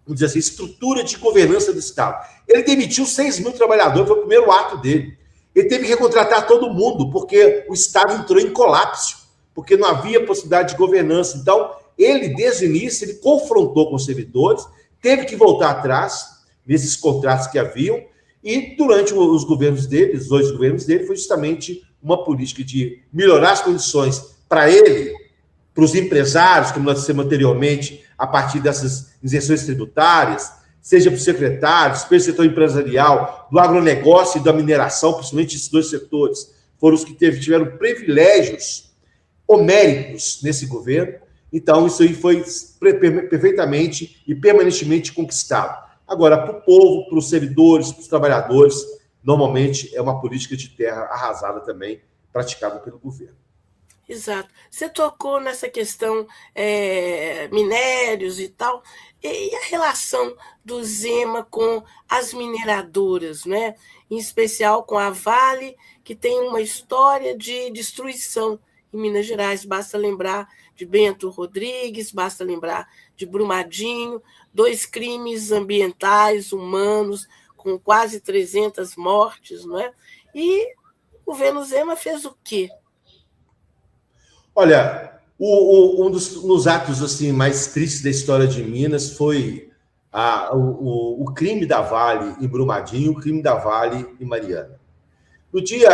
dizer assim, estrutura de governança do Estado. Ele demitiu 6 mil trabalhadores, foi o primeiro ato dele. Ele teve que recontratar todo mundo, porque o Estado entrou em colapso, porque não havia possibilidade de governança. Então, ele, desde o início, ele confrontou com os servidores, teve que voltar atrás, nesses contratos que haviam, e durante os governos dele, os 2 governos dele, foi justamente uma política de melhorar as condições para ele, para os empresários, como nós dissemos anteriormente, a partir dessas isenções tributárias, seja para os secretários, pelo setor empresarial, do agronegócio e da mineração, principalmente esses 2 setores, foram os que tiveram privilégios homéricos nesse governo. Então, isso aí foi perfeitamente e permanentemente conquistado. Agora, para o povo, para os servidores, para os trabalhadores, normalmente é uma política de terra arrasada também, praticada pelo governo. Exato. Você tocou nessa questão minérios e tal, e a relação do Zema com as mineradoras, né? Em especial com a Vale, que tem uma história de destruição em Minas Gerais. Basta lembrar de Bento Rodrigues, basta lembrar de Brumadinho, 2 crimes ambientais, humanos, com quase 300 mortes, não é? E o governo Zema fez o quê? Olha, um dos atos assim, mais tristes da história de Minas foi o crime da Vale em Brumadinho, o crime da Vale em Mariana.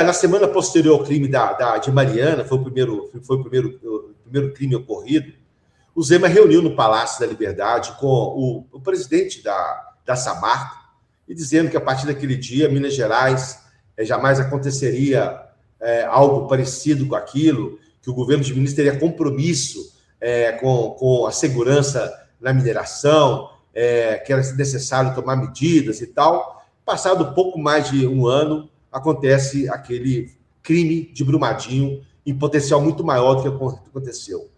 Na semana posterior ao crime de Mariana, foi o primeiro crime ocorrido, o Zema reuniu no Palácio da Liberdade com o presidente da Samarco, e dizendo que a partir daquele dia, Minas Gerais jamais aconteceria algo parecido com aquilo, que o governo de Minas teria compromisso com a segurança na mineração, que era necessário tomar medidas e tal. Passado pouco mais de um ano, acontece aquele crime de Brumadinho, em potencial muito maior do que aconteceu.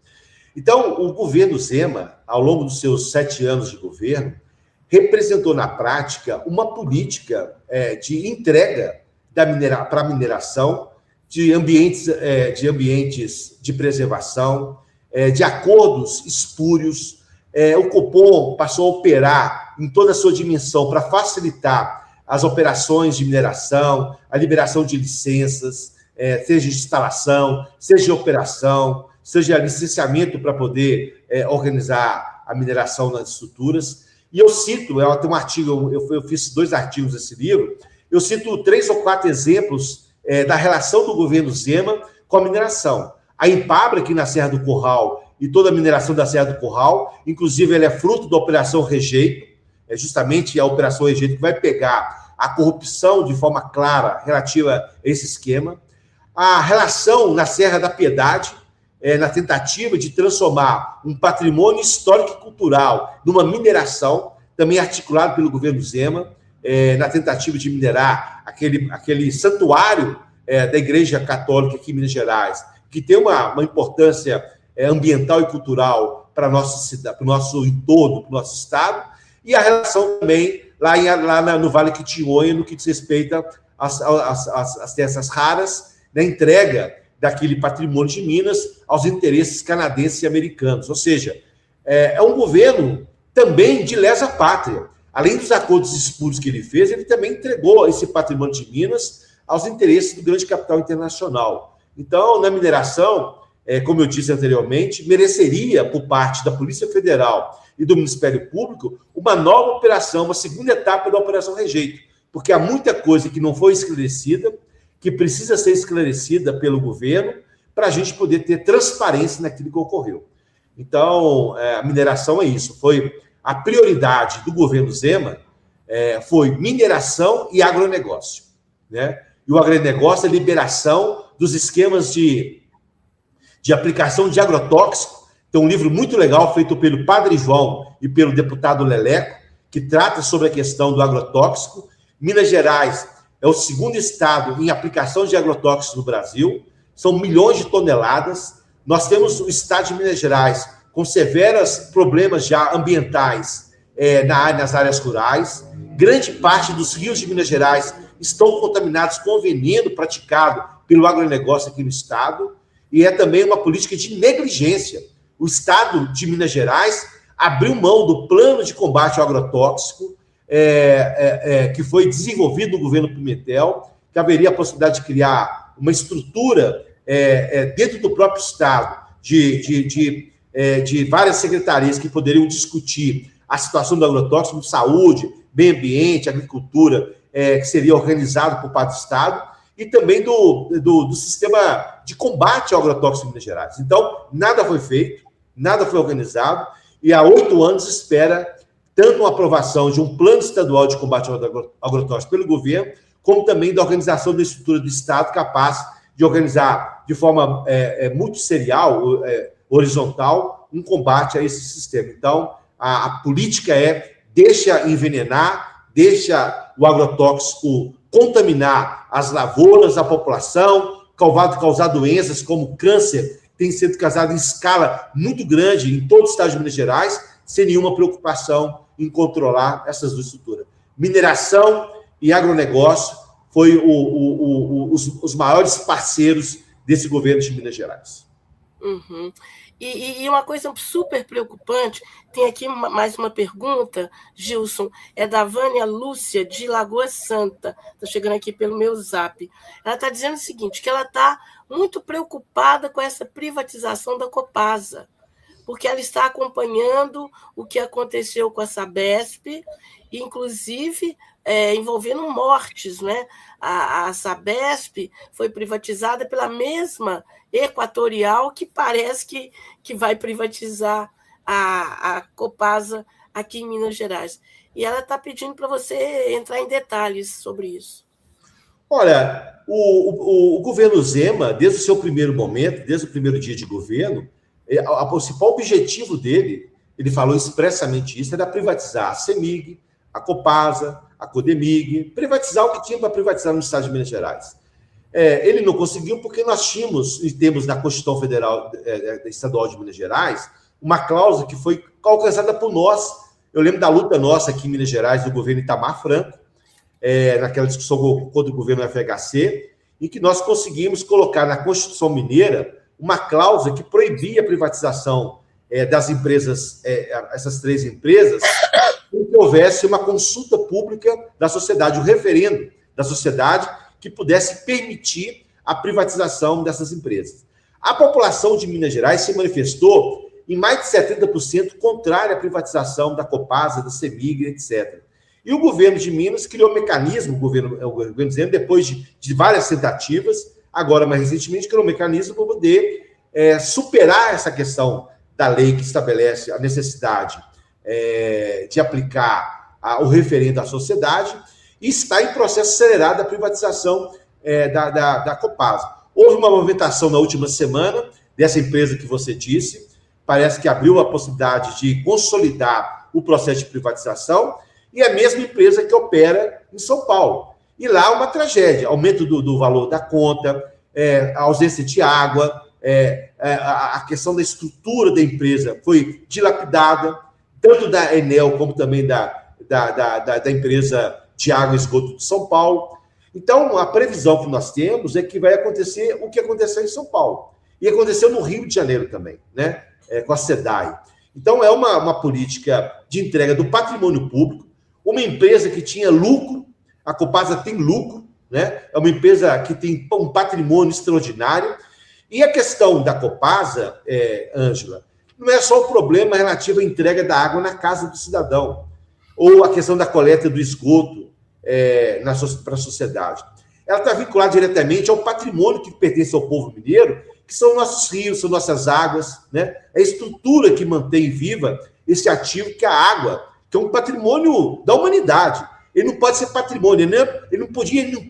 Então, o governo Zema, ao longo dos seus 7 anos de governo, representou na prática uma política de entrega para a mineração de ambientes de preservação, de acordos espúrios. O Copom passou a operar em toda a sua dimensão para facilitar as operações de mineração, a liberação de licenças, seja de instalação, seja de operação, seja licenciamento para poder organizar a mineração nas estruturas. E eu cito, tem um artigo, eu fiz 2 artigos desse livro, eu cito 3 ou 4 exemplos da relação do governo Zema com a mineração. A Empabra, aqui na Serra do Curral, e toda a mineração da Serra do Curral, inclusive ela é fruto da Operação Rejeito, é justamente a Operação Rejeito que vai pegar a corrupção de forma clara relativa a esse esquema. A relação na Serra da Piedade, na tentativa de transformar um patrimônio histórico e cultural numa mineração, também articulado pelo governo Zema, na tentativa de minerar aquele santuário da Igreja Católica aqui em Minas Gerais, que tem uma importância ambiental e cultural para o nosso entorno, para o nosso estado, e a relação também lá no Vale Quitinhonha, no que diz respeito às terras raras, na entrega daquele patrimônio de Minas aos interesses canadenses e americanos. Ou seja, é um governo também de lesa pátria. Além dos acordos espúrios que ele fez, ele também entregou esse patrimônio de Minas aos interesses do grande capital internacional. Então, na mineração, como eu disse anteriormente, mereceria, por parte da Polícia Federal e do Ministério Público, uma nova operação, uma segunda etapa da Operação Rejeito, porque há muita coisa que não foi esclarecida, que precisa ser esclarecida pelo governo para a gente poder ter transparência naquilo que ocorreu. Então, a mineração é isso. Foi a prioridade do governo Zema, foi mineração e agronegócio, né? E o agronegócio é a liberação dos esquemas de aplicação de agrotóxico. Tem um livro muito legal feito pelo Padre João e pelo deputado Leleco, que trata sobre a questão do agrotóxico. Minas Gerais é o segundo estado em aplicação de agrotóxicos no Brasil, são milhões de toneladas. Nós temos o estado de Minas Gerais com severos problemas já ambientais nas áreas rurais. Grande parte dos rios de Minas Gerais estão contaminados com o veneno praticado pelo agronegócio aqui no estado, e é também uma política de negligência. O estado de Minas Gerais abriu mão do plano de combate ao agrotóxico, que foi desenvolvido no governo Pimentel, que haveria a possibilidade de criar uma estrutura dentro do próprio estado, de várias secretarias que poderiam discutir a situação do agrotóxico, saúde, meio ambiente, agricultura, que seria organizado por parte do estado, e também do sistema de combate ao agrotóxico em Minas Gerais. Então, nada foi feito, nada foi organizado, e há 8 anos espera tanto uma aprovação de um plano estadual de combate ao agrotóxico pelo governo, como também da organização da estrutura do Estado capaz de organizar de forma multisserial, horizontal, um combate a esse sistema. Então, a política deixa envenenar, deixa o agrotóxico contaminar as lavouras, a população, causar doenças como câncer, tem sido causado em escala muito grande em todo o estado de Minas Gerais, sem nenhuma preocupação em controlar essas duas estruturas. Mineração e agronegócio foi os maiores parceiros desse governo de Minas Gerais. Uhum. E uma coisa super preocupante, tem aqui mais uma pergunta, Gilson, é da Vânia Lúcia, de Lagoa Santa, está chegando aqui pelo meu zap. Ela está dizendo o seguinte, que ela está muito preocupada com essa privatização da Copasa, porque ela está acompanhando o que aconteceu com a Sabesp, inclusive envolvendo mortes, né? A Sabesp foi privatizada pela mesma Equatorial, que parece que vai privatizar a Copasa aqui em Minas Gerais. E ela está pedindo para você entrar em detalhes sobre isso. Olha, o governo Zema, desde o seu primeiro momento, desde o primeiro dia de governo, o principal objetivo dele, ele falou expressamente isso, era privatizar a CEMIG, a Copasa, a Codemig, privatizar o que tinha para privatizar no estado de Minas Gerais. Ele não conseguiu porque nós temos na Constituição Federal Estadual de Minas Gerais uma cláusula que foi alcançada por nós. Eu lembro da luta nossa aqui em Minas Gerais, do governo Itamar Franco, naquela discussão contra o governo FHC, em que nós conseguimos colocar na Constituição Mineira uma cláusula que proibia a privatização das empresas, essas 3 empresas, que houvesse uma consulta pública da sociedade, um referendo da sociedade que pudesse permitir a privatização dessas empresas. A população de Minas Gerais se manifestou em mais de 70% contrária à privatização da Copasa, da CEMIG, etc. E o governo de Minas criou um mecanismo, o governo dizendo, depois de várias tentativas, agora mais recentemente, criou um mecanismo para poder superar essa questão da lei que estabelece a necessidade de aplicar o referendo à sociedade, e está em processo acelerado a privatização da Copasa. Houve uma movimentação na última semana dessa empresa que você disse, parece que abriu a possibilidade de consolidar o processo de privatização, e a mesma empresa que opera em São Paulo. E lá uma tragédia, aumento do valor da conta, a ausência de água, a questão da estrutura da empresa foi dilapidada, tanto da Enel como também da empresa de água e esgoto de São Paulo. Então, a previsão que nós temos é que vai acontecer o que aconteceu em São Paulo. E aconteceu no Rio de Janeiro também, né? Com a SEDAI. Então, é uma política de entrega do patrimônio público, uma empresa que tinha lucro, a Copasa tem lucro, né? É uma empresa que tem um patrimônio extraordinário. E a questão da Copasa, Ângela, não é só o problema relativo à entrega da água na casa do cidadão, ou a questão da coleta do esgoto para a sociedade. Ela está vinculada diretamente ao patrimônio que pertence ao povo mineiro, que são nossos rios, são nossas águas, né? É a estrutura que mantém viva esse ativo que é a água, que é um patrimônio da humanidade. Ele não pode ser patrimônio, ele não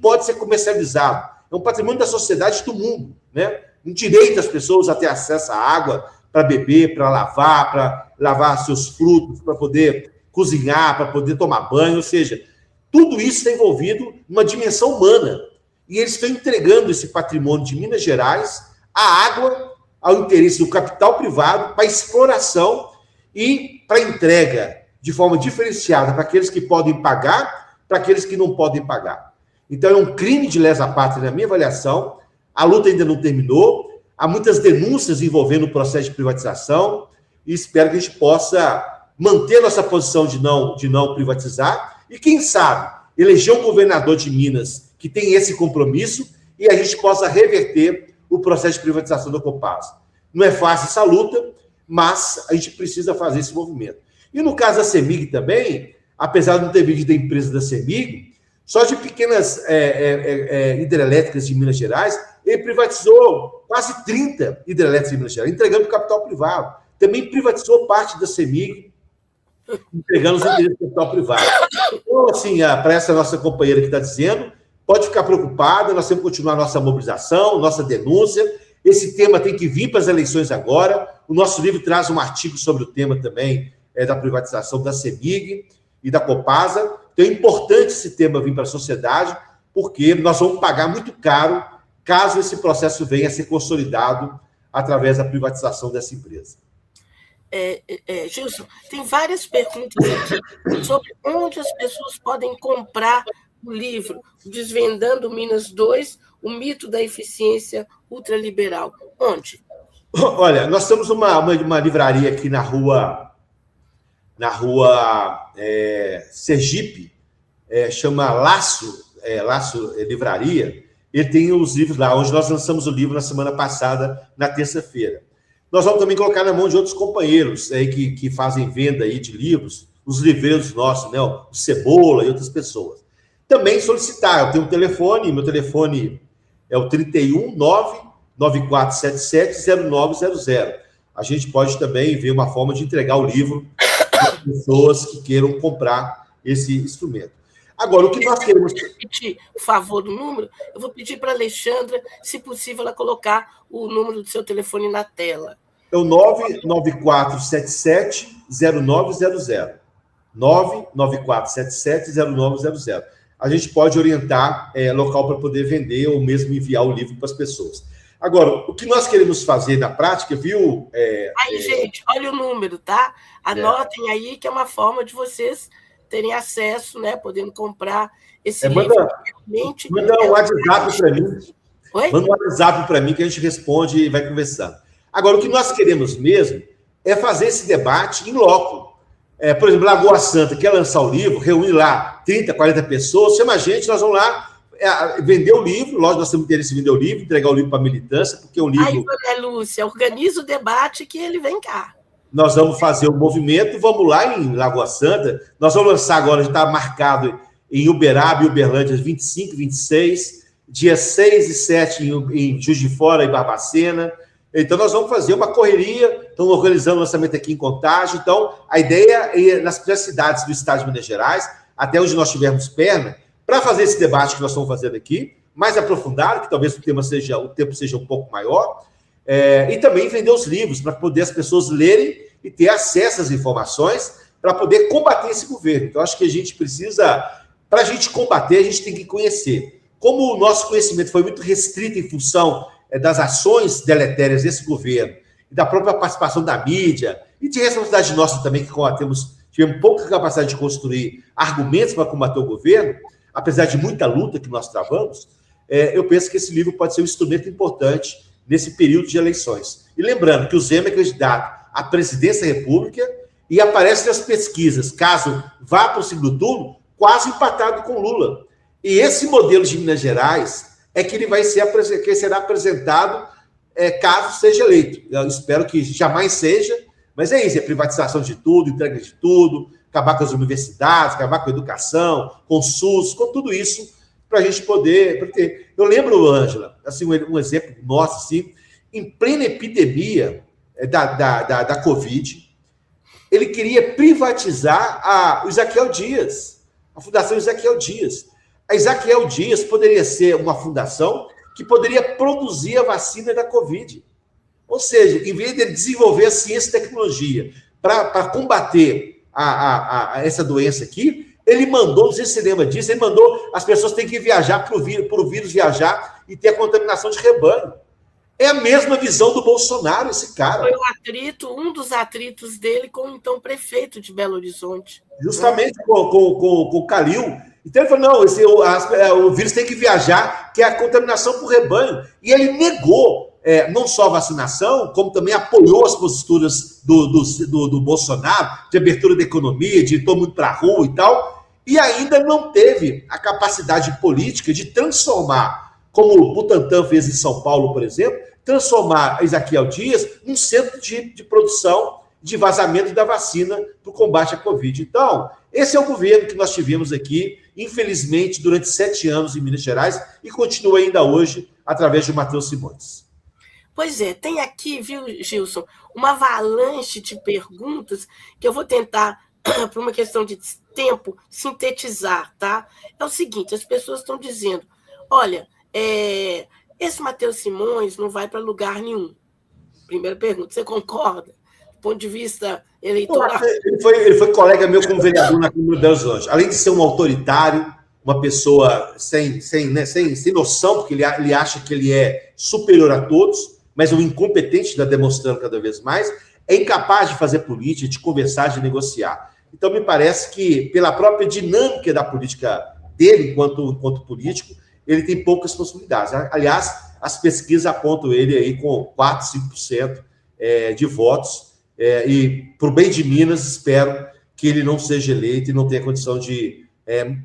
pode ser comercializado. É um patrimônio da sociedade do mundo, né? Um direito das pessoas a ter acesso à água para beber, para lavar seus frutos, para poder cozinhar, para poder tomar banho, ou seja, tudo isso está envolvido numa dimensão humana. E eles estão entregando esse patrimônio de Minas Gerais, a água, ao interesse do capital privado, para exploração e para entrega de forma diferenciada para aqueles que podem pagar, para aqueles que não podem pagar. Então, é um crime de lesa pátria, na minha avaliação. A luta ainda não terminou, há muitas denúncias envolvendo o processo de privatização, e espero que a gente possa manter nossa posição de não privatizar, e quem sabe, eleger um governador de Minas que tem esse compromisso, e a gente possa reverter o processo de privatização da Copasa. Não é fácil essa luta, mas a gente precisa fazer esse movimento. E no caso da CEMIG também, apesar de não ter vendido a empresa da CEMIG, só de pequenas hidrelétricas de Minas Gerais, ele privatizou quase 30 hidrelétricas de Minas Gerais, entregando para o capital privado. Também privatizou parte da CEMIG, entregando os interesses do capital privado. Então, assim, para essa nossa companheira que está dizendo, pode ficar preocupada, nós temos que continuar nossa mobilização, nossa denúncia. Esse tema tem que vir para as eleições agora. O nosso livro traz um artigo sobre o tema também, da privatização da CEMIG e da Copasa. Então é importante esse tema vir para a sociedade, porque nós vamos pagar muito caro caso esse processo venha a ser consolidado através da privatização dessa empresa. Gilson, tem várias perguntas aqui sobre onde as pessoas podem comprar o livro Desvendando Minas 2, o mito da eficiência ultraliberal. Onde? Olha, nós temos uma livraria aqui na rua Sergipe, chama Laço Livraria. Ele tem os livros lá, onde nós lançamos o livro na semana passada, na terça-feira. Nós vamos também colocar na mão de outros companheiros que fazem venda aí de livros, os livreiros nossos, né, o Cebola e outras pessoas. Também solicitar, eu tenho um telefone, meu telefone é o 319-9477-0900. A gente pode também ver uma forma de entregar o livro para pessoas que queiram comprar esse instrumento. Agora, o que nós queremos... Pedir, por favor, do número, eu vou pedir para a Alexandra, se possível, ela colocar o número do seu telefone na tela. É o 99477-0900. 99477-0900. a gente pode orientar local para poder vender ou mesmo enviar o livro para as pessoas. Agora, o que nós queremos fazer na prática, viu? Gente, olha o número, tá? Anotem aí, que é uma forma de vocês terem acesso, né? Podendo comprar esse livro. Manda um WhatsApp para mim. Oi? Manda um WhatsApp para mim que a gente responde e vai conversando. Agora, o que nós queremos mesmo é fazer esse debate em loco. Por exemplo, Lagoa Santa quer lançar o livro, reúne lá 30, 40 pessoas, chama a gente, nós vamos lá vender o livro, lógico, nós temos interesse em vender o livro, entregar o livro para a militância, porque o livro... Aí, Lúcia, organiza o debate que ele vem cá. Nós vamos fazer o movimento, vamos lá em Lagoa Santa, nós vamos lançar agora, já está marcado em Uberaba e Uberlândia, 25 e 26, dia 6 e 7 em Juiz de Fora e Barbacena. Então, nós vamos fazer uma correria, estamos organizando o lançamento aqui em Contagem. Então, a ideia é nas três cidades do estado de Minas Gerais, até onde nós tivermos perna, para fazer esse debate que nós estamos fazendo aqui, mais aprofundado, que talvez o tempo seja um pouco maior, e também vender os livros, para poder as pessoas lerem e ter acesso às informações, para poder combater esse governo. Então, acho que a gente precisa, para a gente combater, a gente tem que conhecer. Como o nosso conhecimento foi muito restrito em função das ações deletérias desse governo, e da própria participação da mídia, e de responsabilidade nossa também, que tivemos pouca capacidade de construir argumentos para combater o governo, apesar de muita luta que nós travamos, eu penso que esse livro pode ser um instrumento importante nesse período de eleições. E lembrando que o Zema é candidato à presidência da República e aparece nas pesquisas, caso vá para o segundo turno, quase empatado com Lula. E esse modelo de Minas Gerais é que que será apresentado caso seja eleito. Eu espero que jamais seja, mas é isso, é privatização de tudo, entrega de tudo, acabar com as universidades, acabar com a educação, com o SUS, com tudo isso, para a gente poder... Porque eu lembro, Ângela, assim, um exemplo nosso, assim, em plena epidemia da Covid, ele queria privatizar o Ezequiel Dias, a Fundação Ezequiel Dias. A Ezequiel Dias poderia ser uma fundação que poderia produzir a vacina da Covid. Ou seja, em vez de desenvolver a ciência e tecnologia para combater essa doença aqui, ele mandou, não sei se você lembra disso, ele mandou as pessoas terem que viajar para o vírus viajar e ter a contaminação de rebanho. É a mesma visão do Bolsonaro, esse cara. Foi um dos atritos dele com o então prefeito de Belo Horizonte. Justamente com o Calil. Então ele falou, não, o vírus tem que viajar, que é a contaminação por rebanho. E ele negou não só a vacinação, como também apoiou as posturas do Bolsonaro, de abertura da economia, de todo mundo para a rua e tal, e ainda não teve a capacidade política de transformar, como o Butantan fez em São Paulo, por exemplo, transformar Ezequiel Dias num centro de produção de vazamento da vacina para o combate à Covid. Então, esse é o governo que nós tivemos aqui, infelizmente, durante 7 anos em Minas Gerais, e continua ainda hoje, através de Matheus Simões. Pois é, tem aqui, viu, Gilson, uma avalanche de perguntas que eu vou tentar, por uma questão de tempo, sintetizar, tá? É o seguinte, as pessoas estão dizendo, olha, esse Matheus Simões não vai para lugar nenhum. Primeira pergunta, você concorda? Do ponto de vista eleitoral? Ele foi colega meu como vereador na Câmara de Belo Horizonte. Além de ser um autoritário, uma pessoa sem noção, porque ele acha que ele é superior a todos, mas um incompetente, está demonstrando cada vez mais, é incapaz de fazer política, de conversar, de negociar. Então, me parece que, pela própria dinâmica da política dele, enquanto político, ele tem poucas possibilidades. Aliás, as pesquisas apontam ele aí com 4, 5% de votos, e, por bem de Minas, espero que ele não seja eleito e não tenha condição de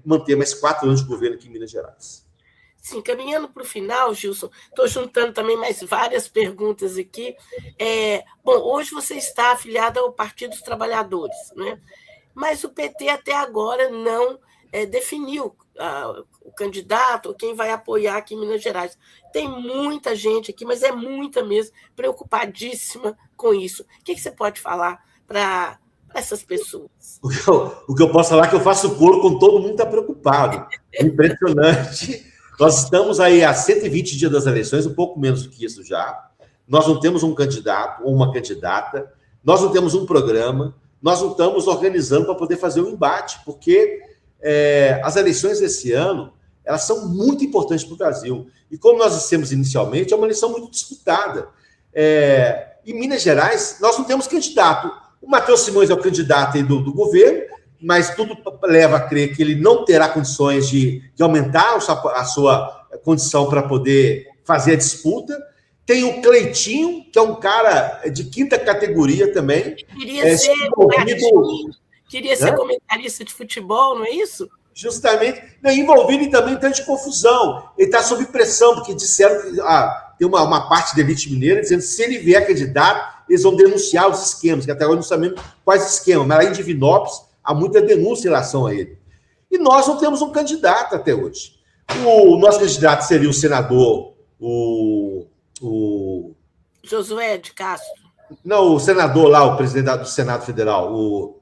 manter mais 4 anos de governo aqui em Minas Gerais. Sim, caminhando para o final, Gilson, estou juntando também mais várias perguntas aqui. Bom, hoje você está afiliado ao Partido dos Trabalhadores, né? Mas o PT até agora não definiu o candidato ou quem vai apoiar aqui em Minas Gerais. Tem muita gente aqui, mas é muita mesmo, preocupadíssima com isso. O que você pode falar para essas pessoas? O que eu posso falar é que eu faço coro com todo mundo que está preocupado. É impressionante. Nós estamos aí há 120 dias das eleições, um pouco menos do que isso já. Nós não temos um candidato ou uma candidata, nós não temos um programa, nós não estamos organizando para poder fazer um embate, porque as eleições desse ano, elas são muito importantes para o Brasil. E como nós dissemos inicialmente, é uma eleição muito disputada. Em Minas Gerais, nós não temos candidato. O Matheus Simões é o candidato aí do governo, mas tudo leva a crer que ele não terá condições de aumentar a sua condição para poder fazer a disputa. Tem o Cleitinho, que é um cara de quinta categoria também. Queria ser comentarista de futebol, não é isso? Justamente, envolvido em também tanto de confusão. Ele está sob pressão, porque disseram que tem uma parte da elite mineira dizendo que se ele vier candidato, eles vão denunciar os esquemas, que até agora não sabemos quais esquemas, mas lá em Divinópolis há muita denúncia em relação a ele. E nós não temos um candidato até hoje. O nosso candidato seria o senador, o Josué de Castro. Não, o senador lá, o presidente do Senado Federal, o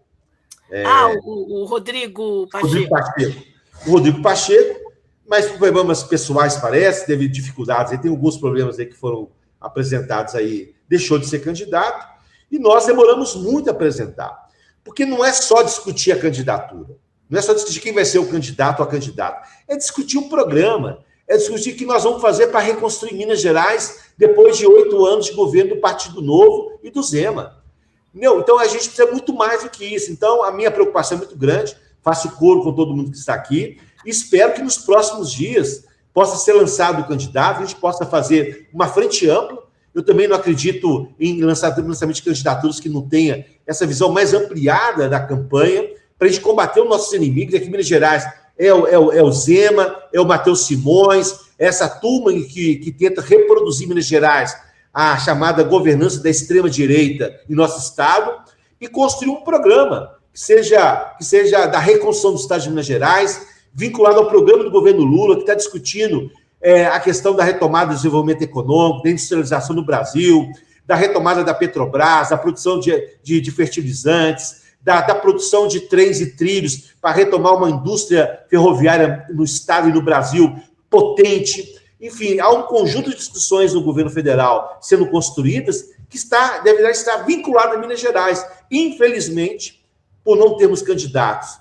Rodrigo Pacheco. O Rodrigo Pacheco, mas por problemas pessoais, parece, teve dificuldades, ele tem alguns problemas aí que foram apresentados aí, deixou de ser candidato, e nós demoramos muito a apresentar. Porque não é só discutir a candidatura, não é só discutir quem vai ser o candidato ou a candidata, é discutir o programa, é discutir o que nós vamos fazer para reconstruir Minas Gerais depois de 8 anos de governo do Partido Novo e do Zema. Então, a gente precisa muito mais do que isso. Então, a minha preocupação é muito grande, faço coro com todo mundo que está aqui, e espero que nos próximos dias possa ser lançado o candidato, a gente possa fazer uma frente ampla. Eu também não acredito em lançamento de candidaturas que não tenha essa visão mais ampliada da campanha, para a gente combater os nossos inimigos. Aqui em Minas Gerais é o Zema, é o Matheus Simões, essa turma que tenta reproduzir Minas Gerais, a chamada governança da extrema-direita em nosso Estado, e construir um programa que seja da reconstrução do Estado de Minas Gerais, vinculado ao programa do governo Lula, que está discutindo a questão da retomada do desenvolvimento econômico, da industrialização no Brasil, da retomada da Petrobras, da produção de fertilizantes, da produção de trens e trilhos para retomar uma indústria ferroviária no Estado e no Brasil potente. Enfim, há um conjunto de discussões no governo federal sendo construídas que deverá estar vinculado a Minas Gerais. Infelizmente, por não termos candidato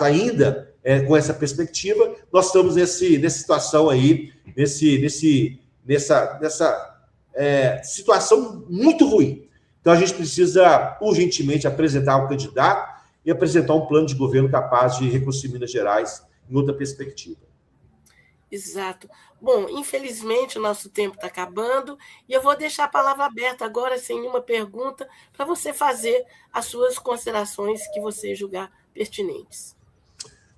ainda com essa perspectiva, nós estamos nessa situação aí, nessa situação muito ruim. Então, a gente precisa urgentemente apresentar um candidato e apresentar um plano de governo capaz de reconstruir Minas Gerais em outra perspectiva. Exato. Bom, infelizmente o nosso tempo está acabando e eu vou deixar a palavra aberta agora, sem nenhuma pergunta, para você fazer as suas considerações que você julgar pertinentes.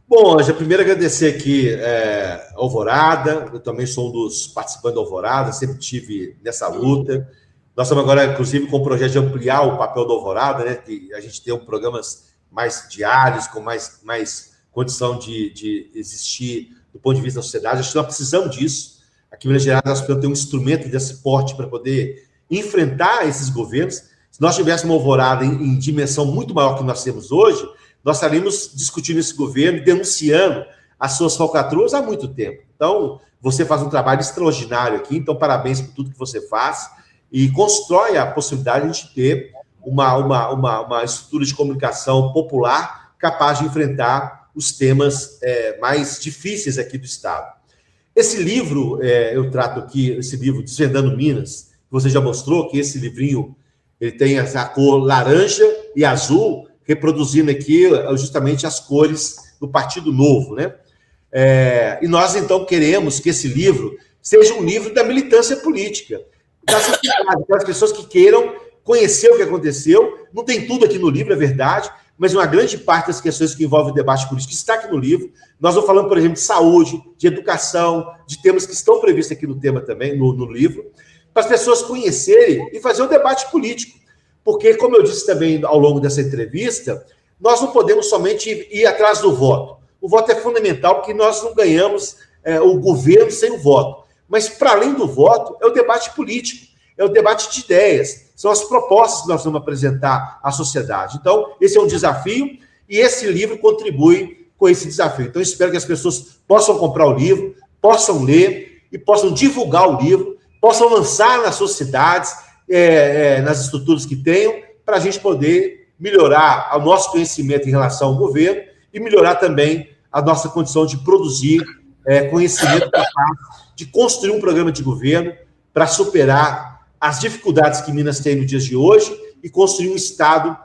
Bom, Ângela, primeiro agradecer aqui a Alvorada, eu também sou um dos participantes da Alvorada, sempre estive nessa luta. Nós estamos agora, inclusive, com o projeto de ampliar o papel da Alvorada, né? Que a gente tem programas mais diários, com mais condição de existir do ponto de vista da sociedade. Acho que nós precisamos disso. Aqui em Minas Gerais, nós precisamos ter um instrumento desse porte para poder enfrentar esses governos. Se nós tivéssemos uma Alvorada em dimensão muito maior que nós temos hoje, nós estaríamos discutindo esse governo e denunciando as suas falcatruas há muito tempo. Então, você faz um trabalho extraordinário aqui, então parabéns por tudo que você faz e constrói a possibilidade de a gente ter uma estrutura de comunicação popular capaz de enfrentar os temas mais difíceis aqui do Estado. Esse livro, eu trato aqui, esse livro Desvendando Minas, que você já mostrou, que esse livrinho ele tem a cor laranja e azul, reproduzindo aqui justamente as cores do Partido Novo, né? E nós, então, queremos que esse livro seja um livro da militância política, das pessoas que queiram conhecer o que aconteceu. Não tem tudo aqui no livro, é verdade, mas uma grande parte das questões que envolvem o debate político está aqui no livro. Nós vamos falando, por exemplo, de saúde, de educação, de temas que estão previstos aqui no tema também, no livro, para as pessoas conhecerem e fazer um debate político. Porque, como eu disse também ao longo dessa entrevista, nós não podemos somente ir atrás do voto. O voto é fundamental, porque nós não ganhamos o governo sem o voto. Mas, para além do voto, é o debate político, é o debate de ideias, são as propostas que nós vamos apresentar à sociedade. Então, esse é um desafio e esse livro contribui com esse desafio. Então, espero que as pessoas possam comprar o livro, possam ler e possam divulgar o livro, possam lançar nas suas cidades, nas estruturas que tenham, para a gente poder melhorar o nosso conhecimento em relação ao governo e melhorar também a nossa condição de produzir conhecimento capaz de construir um programa de governo para superar as dificuldades que Minas tem nos dias de hoje e construir um Estado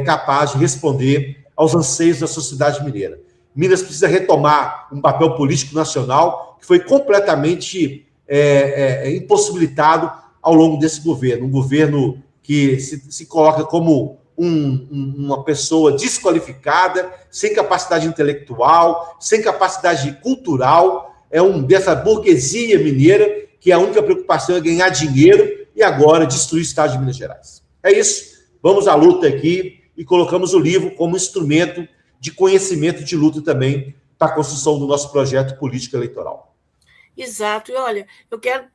capaz de responder aos anseios da sociedade mineira. Minas precisa retomar um papel político nacional que foi completamente impossibilitado ao longo desse governo. Um governo que se coloca como uma pessoa desqualificada, sem capacidade intelectual, sem capacidade cultural, dessa burguesia mineira que a única preocupação é ganhar dinheiro e agora destruir o Estado de Minas Gerais. É isso, vamos à luta aqui e colocamos o livro como instrumento de conhecimento e de luta também para a construção do nosso projeto político eleitoral. Exato, e olha, eu quero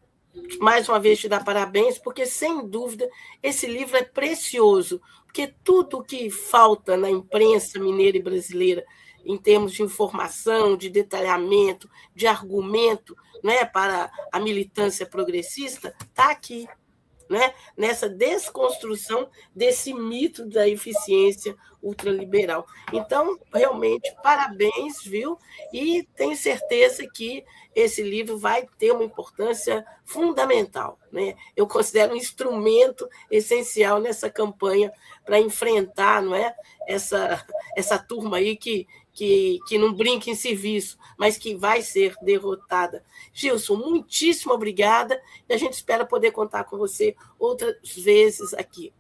mais uma vez te dar parabéns, porque, sem dúvida, esse livro é precioso, porque tudo que falta na imprensa mineira e brasileira, em termos de informação, de detalhamento, de argumento, né, para a militância progressista, está aqui, né, nessa desconstrução desse mito da eficiência ultraliberal. Então, realmente, parabéns, viu? E tenho certeza que esse livro vai ter uma importância fundamental, né? Eu considero um instrumento essencial nessa campanha para enfrentar, não é, essa turma aí que não brinca em serviço, mas que vai ser derrotada. Gilson, muitíssimo obrigada, e a gente espera poder contar com você outras vezes aqui.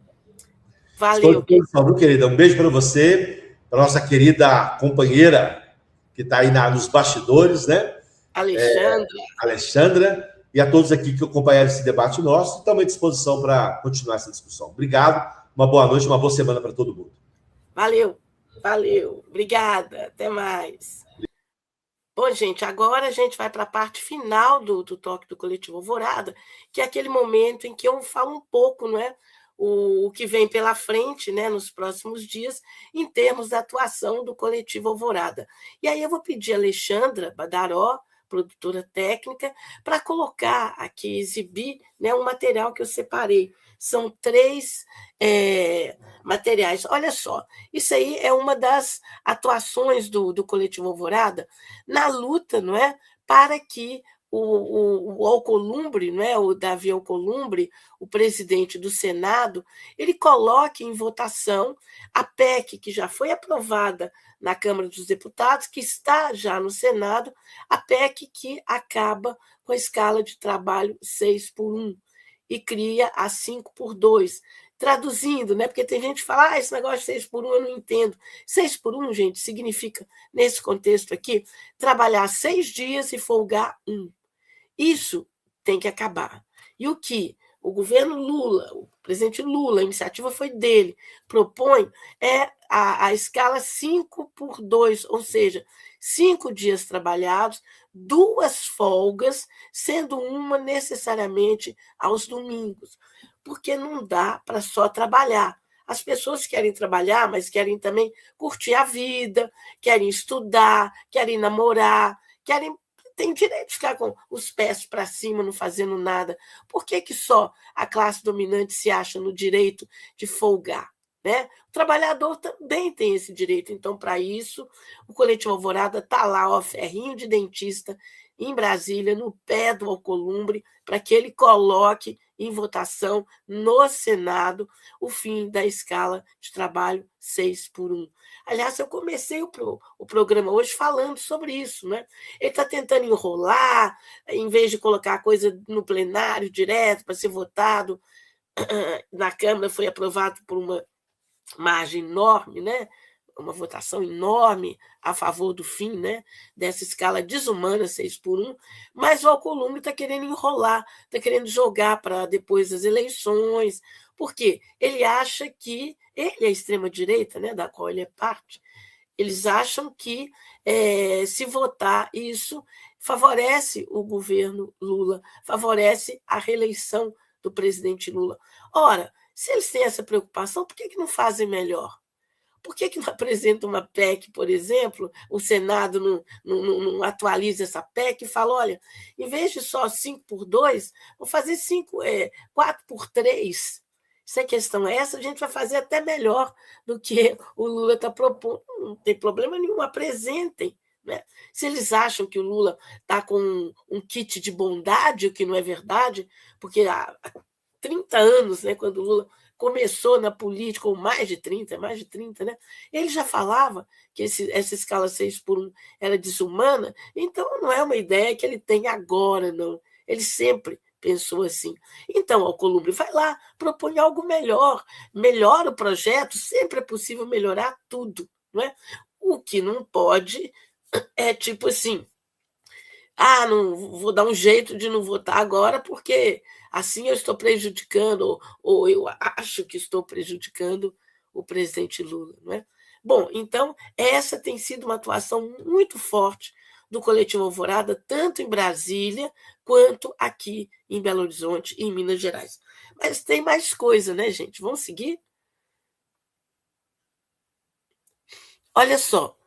Valeu. Estou querida. Um beijo para você, para nossa querida companheira que está aí nos bastidores, né? Alexandra, e a todos aqui que acompanharam esse debate nosso, estamos à disposição para continuar essa discussão. Obrigado, uma boa noite, uma boa semana para todo mundo. Valeu, obrigada, até mais. Bom, gente, agora a gente vai para a parte final do Toque do Coletivo Alvorada, que é aquele momento em que eu falo um pouco, não é, o que vem pela frente, né, nos próximos dias, em termos da atuação do Coletivo Alvorada. E aí eu vou pedir a Alexandra Badaró, produtora técnica, para colocar aqui, exibir, né, um material que eu separei. São 3 materiais. Olha só, isso aí é uma das atuações do Coletivo Alvorada na luta, não é, para que o Alcolumbre, não é, o Davi Alcolumbre, o presidente do Senado, ele coloque em votação a PEC que já foi aprovada na Câmara dos Deputados, que está já no Senado, a PEC que acaba com a escala de trabalho 6x1 e cria a 5x2. Traduzindo, né? Porque tem gente que fala, esse negócio de 6x1 eu não entendo. 6x1, gente, significa, nesse contexto aqui, trabalhar 6 dias e folgar 1. Isso tem que acabar. E o que o governo Lula, o presidente Lula, a iniciativa foi dele, propõe a escala 5x2, ou seja, 5 dias trabalhados, 2 folgas, sendo uma necessariamente aos domingos, porque não dá para só trabalhar. As pessoas querem trabalhar, mas querem também curtir a vida, querem estudar, querem namorar, tem direito de ficar com os pés para cima, não fazendo nada. Por que só a classe dominante se acha no direito de folgar? Né? O trabalhador também tem esse direito. Então, para isso, o Coletivo Alvorada está lá, ó, ferrinho de dentista, em Brasília, no pé do Alcolumbre, para que ele coloque em votação no Senado o fim da escala de trabalho 6x1. Aliás, eu comecei o programa hoje falando sobre isso, né? Ele está tentando enrolar, em vez de colocar a coisa no plenário direto para ser votado na Câmara, foi aprovado por uma margem enorme, né? Uma votação enorme a favor do fim, né, dessa escala desumana 6x1, mas o Alcolumbre está querendo enrolar, está querendo jogar para depois das eleições, porque ele acha que ele é a extrema-direita, né, da qual ele é parte, eles acham que se votar isso favorece o governo Lula, favorece a reeleição do presidente Lula. Ora, se eles têm essa preocupação, por que não fazem melhor? Por que não apresenta uma PEC, por exemplo, o Senado não atualiza essa PEC e fala, olha, em vez de só 5x2, vou fazer 4x3, Se a questão é essa, a gente vai fazer até melhor do que o Lula está propondo. Não tem problema nenhum, apresentem. Né? Se eles acham que o Lula está com um kit de bondade, o que não é verdade, porque há 30 anos, né, quando o Lula começou na política, ou mais de 30, né, ele já falava que essa escala 6 por 1 era desumana, então não é uma ideia que ele tem agora, não. Ele sempre pensou assim. Então, Alcolumbre, vai lá, propõe algo melhor, melhora o projeto, sempre é possível melhorar tudo. Não é? O que não pode é tipo assim, não vou dar um jeito de não votar agora porque assim eu estou prejudicando, ou eu acho que estou prejudicando o presidente Lula. Não é? Bom, então, essa tem sido uma atuação muito forte do Coletivo Alvorada, tanto em Brasília quanto aqui em Belo Horizonte e em Minas Gerais. Mas tem mais coisa, né, gente? Vamos seguir? Olha só,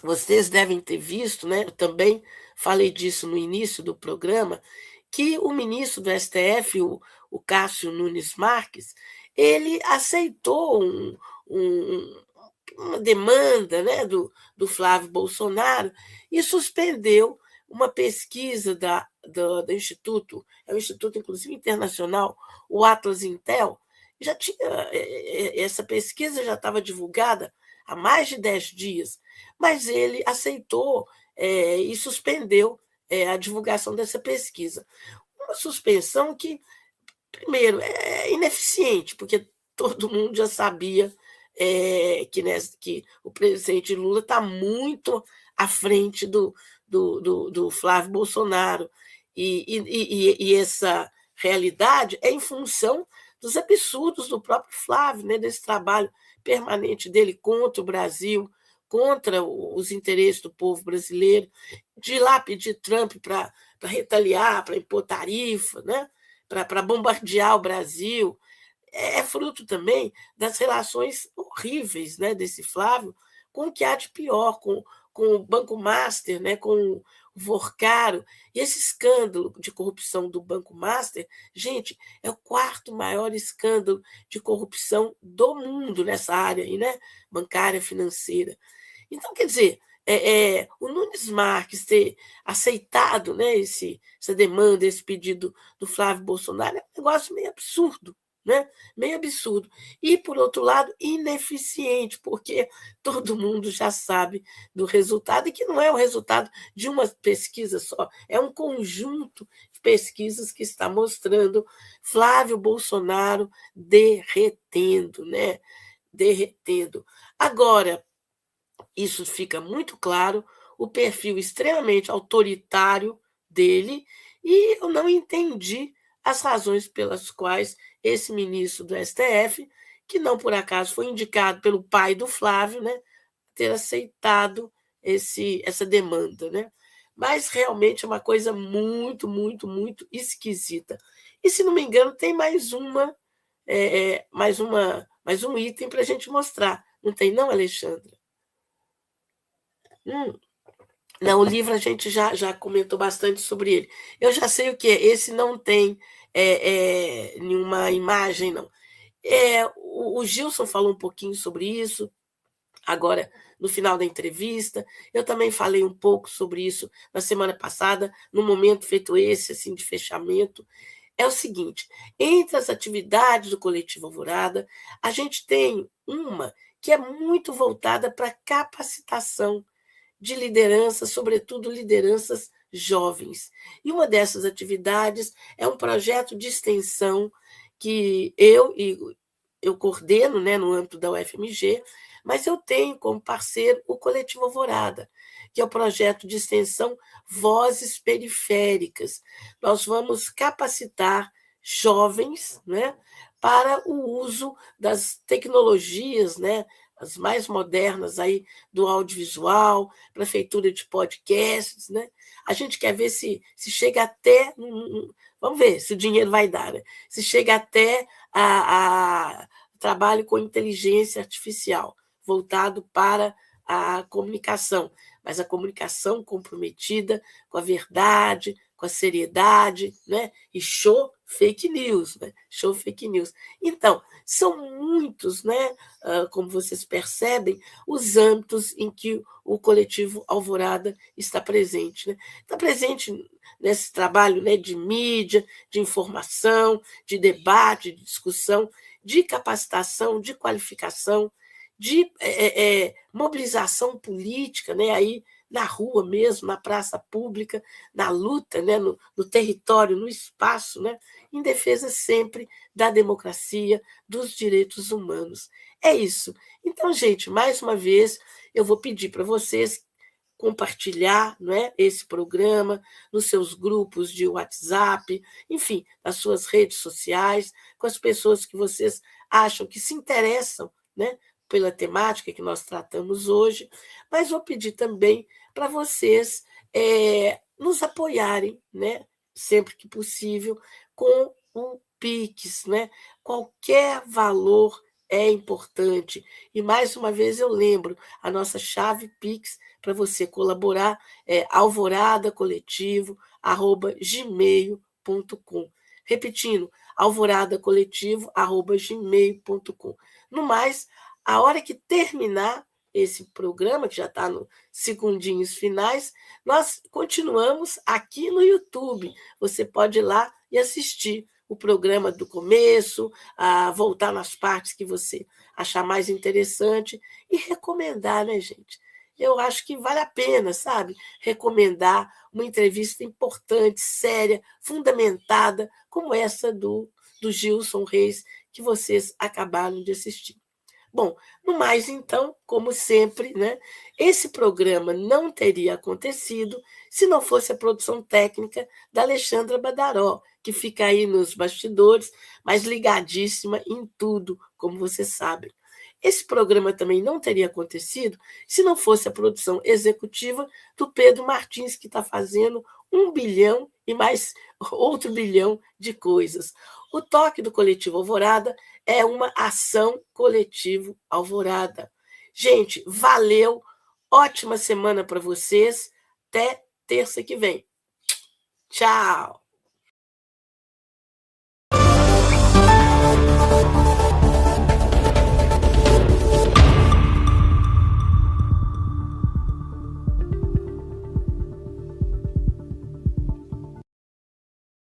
vocês devem ter visto, né? Eu também falei disso no início do programa, que o ministro do STF, o Cássio Nunes Marques, ele aceitou uma demanda, né, do Flávio Bolsonaro e suspendeu uma pesquisa do Instituto, é um instituto inclusive internacional, o Atlas Intel. Já tinha, essa pesquisa já estava divulgada há mais de 10 dias, mas ele aceitou e suspendeu a divulgação dessa pesquisa. Uma suspensão que, primeiro, é ineficiente, porque todo mundo já sabia que o presidente Lula está muito à frente do Flávio Bolsonaro. E essa realidade é em função dos absurdos do próprio Flávio, né, desse trabalho permanente dele contra o Brasil, contra os interesses do povo brasileiro, de ir lá pedir Trump para retaliar, para impor tarifa, né, para bombardear o Brasil. É fruto também das relações horríveis, né, desse Flávio com o que há de pior, com o Banco Master, né, com o Vorcaro. E esse escândalo de corrupção do Banco Master, gente, é o quarto maior escândalo de corrupção do mundo nessa área aí, né, bancária, financeira. Então, quer dizer, o Nunes Marques ter aceitado, né, essa demanda, esse pedido do Flávio Bolsonaro é um negócio meio absurdo. Né? Meio absurdo. E, por outro lado, ineficiente, porque todo mundo já sabe do resultado, e que não é o resultado de uma pesquisa só, é um conjunto de pesquisas que está mostrando Flávio Bolsonaro derretendo, né? Derretendo. Agora, isso fica muito claro, o perfil extremamente autoritário dele, e eu não entendi as razões pelas quais esse ministro do STF, que não por acaso foi indicado pelo pai do Flávio, né, ter aceitado essa demanda. Né? Mas realmente é uma coisa muito, muito, muito esquisita. E, se não me engano, tem mais um item para a gente mostrar. Não tem, não, Alexandra? Não, o livro a gente já comentou bastante sobre ele. Eu já sei o que é. Esse não tem nenhuma imagem, não. O Gilson falou um pouquinho sobre isso, agora no final da entrevista. Eu também falei um pouco sobre isso na semana passada, no momento feito esse, assim, de fechamento. É o seguinte, entre as atividades do Coletivo Alvorada, a gente tem uma que é muito voltada para capacitação de lideranças, sobretudo lideranças jovens. E uma dessas atividades é um projeto de extensão que eu coordeno, né, no âmbito da UFMG, mas eu tenho como parceiro o Coletivo Alvorada, que é o projeto de extensão Vozes Periféricas. Nós vamos capacitar jovens, né, para o uso das tecnologias, né, as mais modernas aí do audiovisual, para feitura de podcasts, né? A gente quer ver se chega até, vamos ver se o dinheiro vai dar, né? Se chega até a trabalho com inteligência artificial, voltado para a comunicação, mas a comunicação comprometida com a verdade, com a seriedade, né? E show fake news, né? Show fake news. Então, são muitos, né, como vocês percebem, os âmbitos em que o coletivo Alvorada está presente, né? Está presente nesse trabalho, né, de mídia, de informação, de debate, de discussão, de capacitação, de qualificação, de mobilização política, né, aí na rua mesmo, na praça pública, na luta, né, no território, no espaço, né, em defesa sempre da democracia, dos direitos humanos. É isso. Então, gente, mais uma vez, eu vou pedir para vocês compartilhar, não é, esse programa nos seus grupos de WhatsApp, enfim, nas suas redes sociais, com as pessoas que vocês acham que se interessam, né, pela temática que nós tratamos hoje, mas vou pedir também para vocês nos apoiarem, né, sempre que possível, com um Pix, né? Qualquer valor é importante. E mais uma vez eu lembro, a nossa chave Pix para você colaborar é alvoradacoletivo@gmail.com. Repetindo, alvoradacoletivo@gmail.com. No mais, a hora que terminar esse programa, que já está nos segundinhos finais, nós continuamos aqui no YouTube. Você pode ir lá e assistir o programa do começo, voltar nas partes que você achar mais interessante e recomendar, né, gente? Eu acho que vale a pena, sabe? Recomendar uma entrevista importante, séria, fundamentada, como essa do Gilson Reis, que vocês acabaram de assistir. Bom, no mais, então, como sempre, né, esse programa não teria acontecido se não fosse a produção técnica da Alexandra Badaró, que fica aí nos bastidores, mas ligadíssima em tudo, como vocês sabem. Esse programa também não teria acontecido se não fosse a produção executiva do Pedro Martins, que está fazendo 1 bilhão e mais outro bilhão de coisas. O toque do Coletivo Alvorada é uma ação coletivo Alvorada. Gente, valeu, ótima semana para vocês, até terça que vem. Tchau!